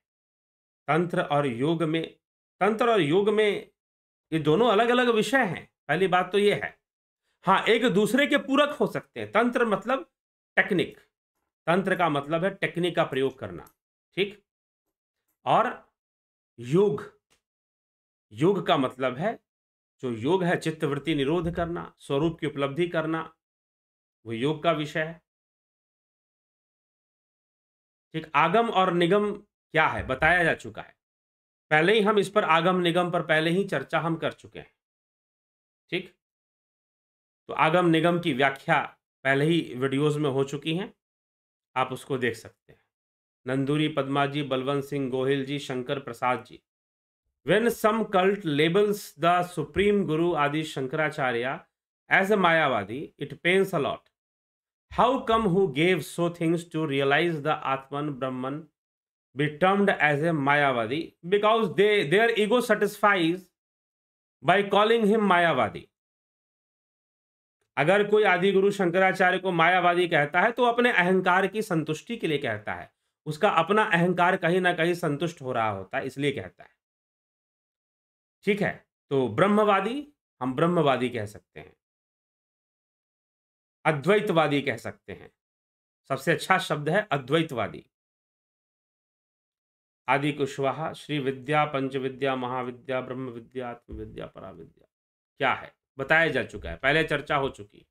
तंत्र और योग में तंत्र और योग में ये दोनों अलग अलग विषय हैं, पहली बात तो ये है। हाँ, एक दूसरे के पूरक हो सकते हैं। तंत्र मतलब टेक्निक, तंत्र का मतलब है टेक्निक का प्रयोग करना, ठीक। और योग, योग का मतलब है, जो योग है चित्तवृत्ति निरोध करना, स्वरूप की उपलब्धि करना, वो योग का विषय है, ठीक। आगम और निगम क्या है बताया जा चुका है, पहले ही हम इस पर आगम निगम पर पहले ही चर्चा हम कर चुके हैं, ठीक। तो आगम निगम की व्याख्या पहले ही वीडियोस में हो चुकी हैं, आप उसको देख सकते हैं। नंदूरी पद्मा जी, बलवंत सिंह गोहिल जी, Shankar Prasad ji. When some cult labels the Supreme Guru Adi Shankaracharya as a Mayavadi, it pains a lot. How come who gave so things to realize the Atman Brahman be termed as a Mayavadi? Because their ego satisfies by calling him Mayavadi. अगर कोई आदि गुरु शंकराचार्य को मायावादी कहता है तो अपने अहंकार की संतुष्टि के लिए कहता है, उसका अपना अहंकार कहीं ना कहीं संतुष्ट हो रहा होता है, इसलिए कहता है, ठीक है। तो ब्रह्मवादी, हम ब्रह्मवादी कह सकते हैं, अद्वैतवादी कह सकते हैं, सबसे अच्छा शब्द है अद्वैतवादी। आदि कुशवाहा, श्री विद्या पंचविद्या महाविद्या ब्रह्म विद्या आत्म विद्या पराविद्या क्या है बताया जा चुका है, पहले चर्चा हो चुकी है।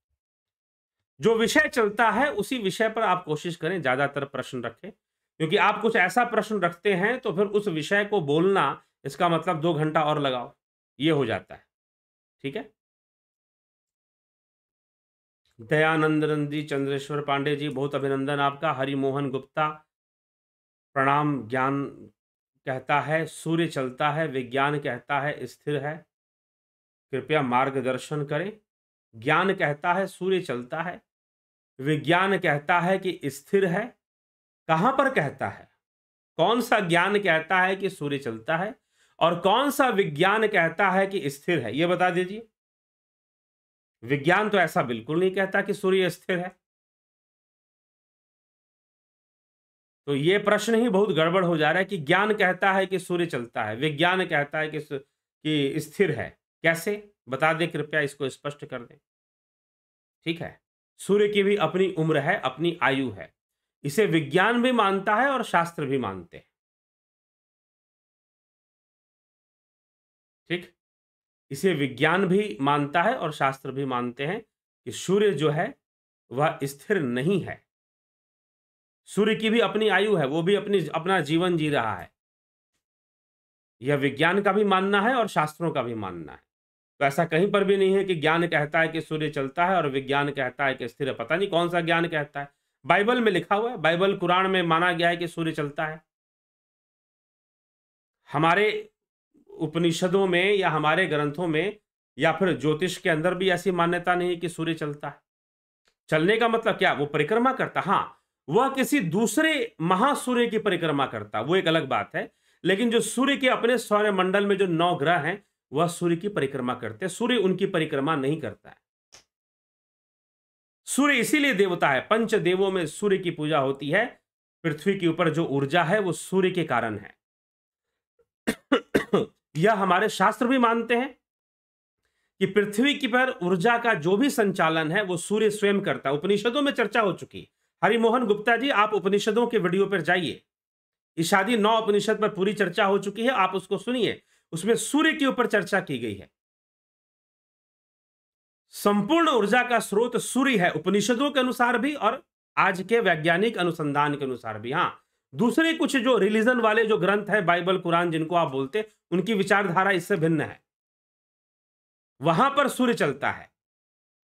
जो विषय चलता है उसी विषय पर आप कोशिश करें ज्यादातर प्रश्न रखें, क्योंकि आप कुछ ऐसा प्रश्न रखते हैं तो फिर उस विषय को बोलना, इसका मतलब 2 घंटा और लगाओ, ये हो जाता है, ठीक है। दयानंद जी, चंद्रेश्वर पांडे जी, बहुत अभिनंदन आपका। हरिमोहन गुप्ता, प्रणाम। ज्ञान कहता है सूर्य चलता है, विज्ञान कहता है स्थिर है, कृपया मार्गदर्शन करें। ज्ञान कहता है सूर्य चलता है, विज्ञान कहता है कि स्थिर है। कहां पर कहता है? कौन सा ज्ञान कहता है कि सूर्य चलता है और कौन सा विज्ञान कहता है कि स्थिर है, यह बता दीजिए। विज्ञान तो ऐसा बिल्कुल नहीं कहता कि सूर्य स्थिर है, तो ये प्रश्न ही बहुत गड़बड़ हो जा रहा है कि ज्ञान कहता है कि सूर्य चलता है, विज्ञान कहता है कि स्थिर है। कैसे बता दें कृपया, इसको स्पष्ट कर दें, ठीक है। सूर्य की भी अपनी उम्र है, अपनी आयु है, इसे विज्ञान भी मानता है और शास्त्र भी मानते हैं, ठीक। इसे विज्ञान भी मानता है और शास्त्र भी मानते हैं कि सूर्य जो है वह स्थिर नहीं है। सूर्य की भी अपनी आयु है, वो भी अपना जीवन जी रहा है, यह विज्ञान का भी मानना है और शास्त्रों का भी मानना है। तो ऐसा कहीं पर भी नहीं है कि ज्ञान कहता है कि सूर्य चलता है और विज्ञान कहता है कि स्थिर है। पता नहीं कौन सा ज्ञान कहता है, बाइबल में लिखा हुआ है, बाइबल कुरान में माना गया है कि सूर्य चलता है। हमारे उपनिषदों में या हमारे ग्रंथों में या फिर ज्योतिष के अंदर भी ऐसी मान्यता नहीं कि सूर्य चलता है। चलने का मतलब क्या, वो परिक्रमा करता, हाँ, वह किसी दूसरे महासूर्य की परिक्रमा करता, वो एक अलग बात है। लेकिन जो सूर्य के अपने सौरमंडल में जो 9 ग्रह हैं, वह सूर्य की परिक्रमा करते हैं, सूर्य उनकी परिक्रमा नहीं करता है। सूर्य इसीलिए देवता है, पंच देवों में सूर्य की पूजा होती है। पृथ्वी के ऊपर जो ऊर्जा है वो सूर्य के कारण है। यह हमारे शास्त्र भी मानते हैं कि पृथ्वी की पर ऊर्जा का जो भी संचालन है वो सूर्य स्वयं करता है। उपनिषदों में चर्चा हो चुकी है। हरिमोहन गुप्ता जी, आप उपनिषदों के वीडियो पर जाइए, इशादी 9 उपनिषद पर पूरी चर्चा हो चुकी है, आप उसको सुनिए, उसमें सूर्य के ऊपर चर्चा की गई है। संपूर्ण ऊर्जा का स्रोत सूर्य है, उपनिषदों के अनुसार भी और आज के वैज्ञानिक अनुसंधान के अनुसार भी। हां, दूसरे कुछ जो रिलीजन वाले जो ग्रंथ है, बाइबल कुरान जिनको आप बोलते, उनकी विचारधारा इससे भिन्न है, वहां पर सूर्य चलता है।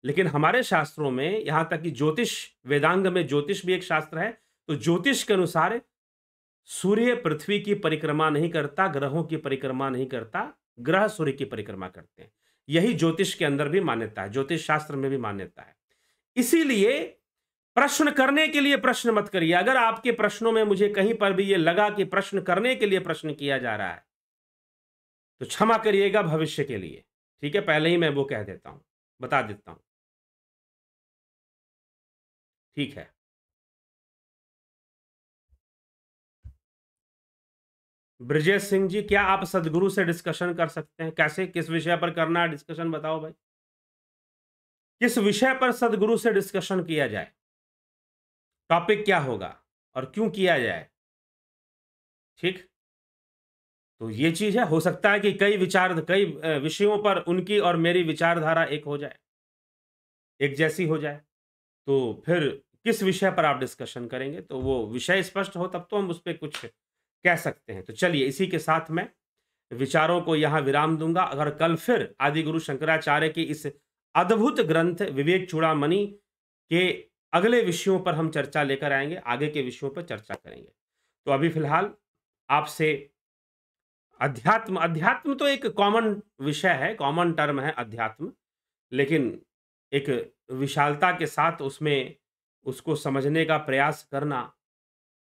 लेकिन हमारे शास्त्रों में, यहां तक कि ज्योतिष, वेदांग में ज्योतिष भी एक शास्त्र है, तो ज्योतिष के अनुसार सूर्य पृथ्वी की परिक्रमा नहीं करता, ग्रहों की परिक्रमा नहीं करता, ग्रह सूर्य की परिक्रमा करते हैं। यही ज्योतिष के अंदर भी मान्यता है, ज्योतिष शास्त्र में भी मान्यता है। इसीलिए प्रश्न करने के लिए प्रश्न मत करिए। अगर आपके प्रश्नों में मुझे कहीं पर भी यह लगा कि प्रश्न करने के लिए प्रश्न किया जा रहा है, तो क्षमा करिएगा भविष्य के लिए, ठीक है। पहले ही मैं वो कह देता हूं, बता देता हूं, ठीक है। ब्रजेश सिंह जी, क्या आप सदगुरु से डिस्कशन कर सकते हैं? कैसे, किस विषय पर करना है डिस्कशन, बताओ भाई। किस विषय पर सदगुरु से डिस्कशन किया जाए? टॉपिक क्या होगा और क्यों किया जाए? ठीक, तो ये चीज है। हो सकता है कि कई विषयों पर उनकी और मेरी विचारधारा एक हो जाए, एक जैसी हो जाए। तो फिर किस विषय पर आप डिस्कशन करेंगे, तो वो विषय स्पष्ट हो तब तो हम उस पे कुछ कह सकते हैं। तो चलिए, इसी के साथ मैं विचारों को यहाँ विराम दूंगा। अगर कल फिर आदि गुरु शंकराचार्य की इस अद्भुत ग्रंथ विवेक चूड़ामणि के अगले विषयों पर हम चर्चा लेकर आएंगे, आगे के विषयों पर चर्चा करेंगे। तो अभी फिलहाल आपसे अध्यात्म, अध्यात्म तो एक कॉमन विषय है, कॉमन टर्म है अध्यात्म, लेकिन एक विशालता के साथ उसमें उसको समझने का प्रयास करना,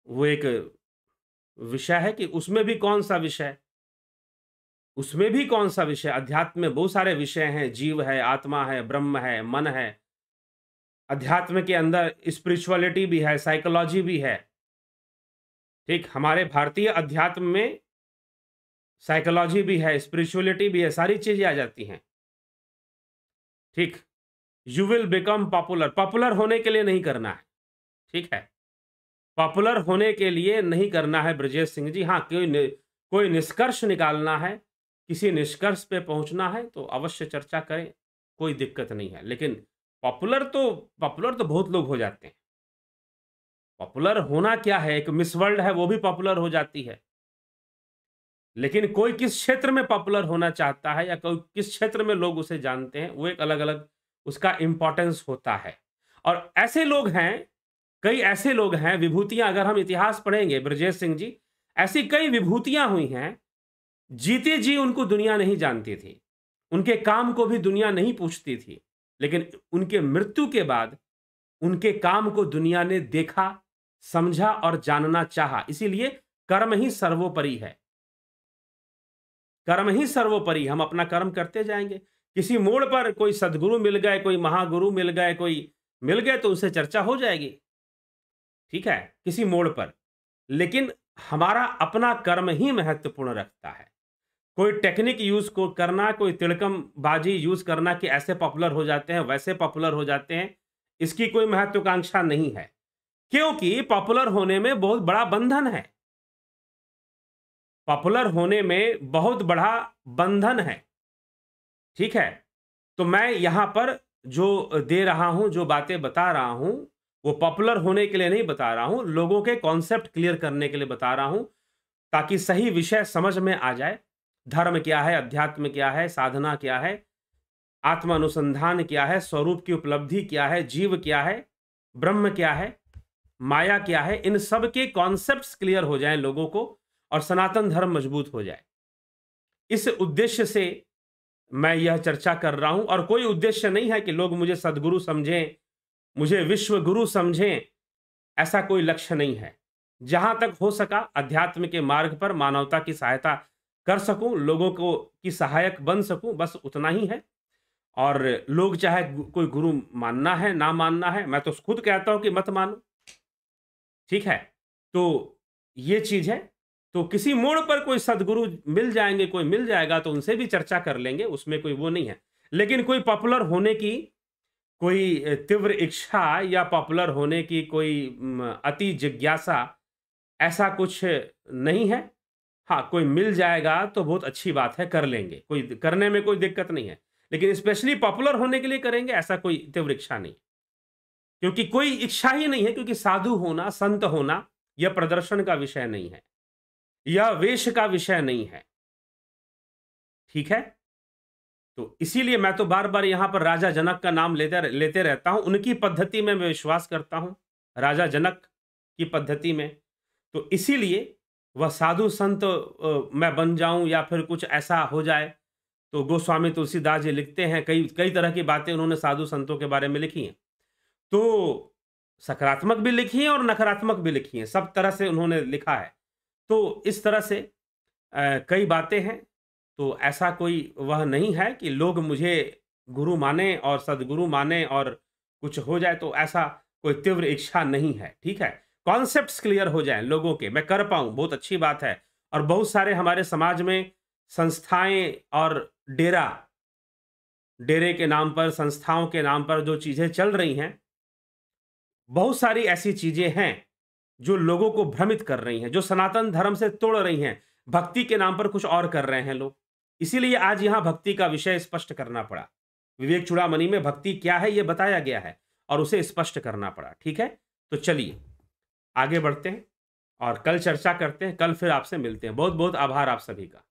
वो एक विषय है कि उसमें भी कौन सा विषय, उसमें भी कौन सा विषय। अध्यात्म में बहुत सारे विषय हैं, जीव है, आत्मा है, ब्रह्म है, मन है। अध्यात्म के अंदर स्पिरिचुअलिटी भी है, साइकोलॉजी भी है। ठीक, हमारे भारतीय अध्यात्म में साइकोलॉजी भी है, स्पिरिचुअलिटी भी है, सारी चीजें आ जाती हैं। ठीक, you will become popular, popular होने के लिए नहीं करना है, ठीक है, पॉपुलर होने के लिए नहीं करना है ब्रजेश सिंह जी। हाँ, कोई निष्कर्ष निकालना है, किसी निष्कर्ष पे पहुंचना है तो अवश्य चर्चा करें, कोई दिक्कत नहीं है। लेकिन पॉपुलर तो बहुत लोग हो जाते हैं। पॉपुलर होना क्या है, एक मिस वर्ल्ड है वो भी पॉपुलर हो जाती है। लेकिन कोई किस क्षेत्र में पॉपुलर होना चाहता है या कोई किस क्षेत्र में लोग उसे जानते हैं, वो एक अलग अलग उसका इंपॉर्टेंस होता है। और ऐसे लोग हैं, कई ऐसे लोग हैं, विभूतियां, अगर हम इतिहास पढ़ेंगे ब्रजेश सिंह जी, ऐसी कई विभूतियां हुई हैं, जीते जी उनको दुनिया नहीं जानती थी, उनके काम को भी दुनिया नहीं पूछती थी, लेकिन उनके मृत्यु के बाद उनके काम को दुनिया ने देखा, समझा और जानना चाहा। इसीलिए कर्म ही सर्वोपरि है, कर्म ही सर्वोपरि। हम अपना कर्म करते जाएंगे। किसी मोड़ पर कोई सदगुरु मिल गए, कोई महागुरु मिल गए, कोई मिल गए तो उनसे चर्चा हो जाएगी, ठीक है, किसी मोड़ पर। लेकिन हमारा अपना कर्म ही महत्वपूर्ण रखता है। कोई टेक्निक यूज को करना, कोई तिड़कम बाजी यूज करना कि ऐसे पॉपुलर हो जाते हैं, वैसे पॉपुलर हो जाते हैं, इसकी कोई महत्वाकांक्षा नहीं है, क्योंकि पॉपुलर होने में बहुत बड़ा बंधन है। पॉपुलर होने में बहुत बड़ा बंधन है, ठीक है। तो मैं यहां पर जो दे रहा हूं, जो बातें बता रहा हूं, वो पॉपुलर होने के लिए नहीं बता रहा हूं, लोगों के कॉन्सेप्ट क्लियर करने के लिए बता रहा हूं, ताकि सही विषय समझ में आ जाए। धर्म क्या है, अध्यात्म क्या है, साधना क्या है, आत्म अनुसंधान क्या है, स्वरूप की उपलब्धि क्या है, जीव क्या है, ब्रह्म क्या है, माया क्या है, इन सब के कॉन्सेप्ट्स क्लियर हो जाएं लोगों को और सनातन धर्म मजबूत हो जाए। इस उद्देश्य से मैं यह चर्चा कर रहा हूं, और कोई उद्देश्य नहीं है कि लोग मुझे सदगुरु समझें, मुझे विश्व गुरु समझें, ऐसा कोई लक्ष्य नहीं है। जहां तक हो सका अध्यात्म के मार्ग पर मानवता की सहायता कर सकूं, लोगों को की सहायक बन सकूं, बस उतना ही है। और लोग चाहे कोई गुरु मानना है ना मानना है, मैं तो खुद कहता हूं कि मत मानो, ठीक है। तो ये चीज है। तो किसी मोड़ पर कोई सदगुरु मिल जाएंगे, कोई मिल जाएगा तो उनसे भी चर्चा कर लेंगे, उसमें कोई वो नहीं है। लेकिन कोई पॉपुलर होने की कोई तीव्र इच्छा या पॉपुलर होने की कोई अति जिज्ञासा, ऐसा कुछ नहीं है। हाँ, कोई मिल जाएगा तो बहुत अच्छी बात है, कर लेंगे, कोई करने में कोई दिक्कत नहीं है। लेकिन स्पेशली पॉपुलर होने के लिए करेंगे, ऐसा कोई तीव्र इच्छा नहीं, क्योंकि कोई इच्छा ही नहीं है। क्योंकि साधु होना, संत होना, यह प्रदर्शन का विषय नहीं है, यह वेश का विषय नहीं है, ठीक है। तो इसीलिए मैं तो बार बार यहां पर राजा जनक का नाम लेते रहता हूं। उनकी पद्धति में मैं विश्वास करता हूं, राजा जनक की पद्धति में। तो इसीलिए वह साधु संत मैं बन जाऊं या फिर कुछ ऐसा हो जाए, तो गोस्वामी तुलसीदास जी लिखते हैं, कई कई तरह की बातें उन्होंने साधु संतों के बारे में लिखी हैं। तो सकारात्मक भी लिखी हैं और नकारात्मक भी लिखी हैं, सब तरह से उन्होंने लिखा है। तो इस तरह से कई बातें हैं। तो ऐसा कोई वह नहीं है कि लोग मुझे गुरु माने और सदगुरु माने और कुछ हो जाए, तो ऐसा कोई तीव्र इच्छा नहीं है, ठीक है। कॉन्सेप्ट्स क्लियर हो जाएं लोगों के, मैं कर पाऊं, बहुत अच्छी बात है। और बहुत सारे हमारे समाज में संस्थाएं और डेरे के नाम पर, संस्थाओं के नाम पर जो चीजें चल रही हैं, बहुत सारी ऐसी चीजें हैं जो लोगों को भ्रमित कर रही हैं, जो सनातन धर्म से तोड़ रही हैं। भक्ति के नाम पर कुछ और कर रहे हैं लोग। इसीलिए आज यहां भक्ति का विषय स्पष्ट करना पड़ा। विवेक चूड़ामणि में भक्ति क्या है यह बताया गया है और उसे स्पष्ट करना पड़ा। ठीक है, तो चलिए आगे बढ़ते हैं और कल चर्चा करते हैं। कल फिर आपसे मिलते हैं। बहुत बहुत आभार आप सभी का।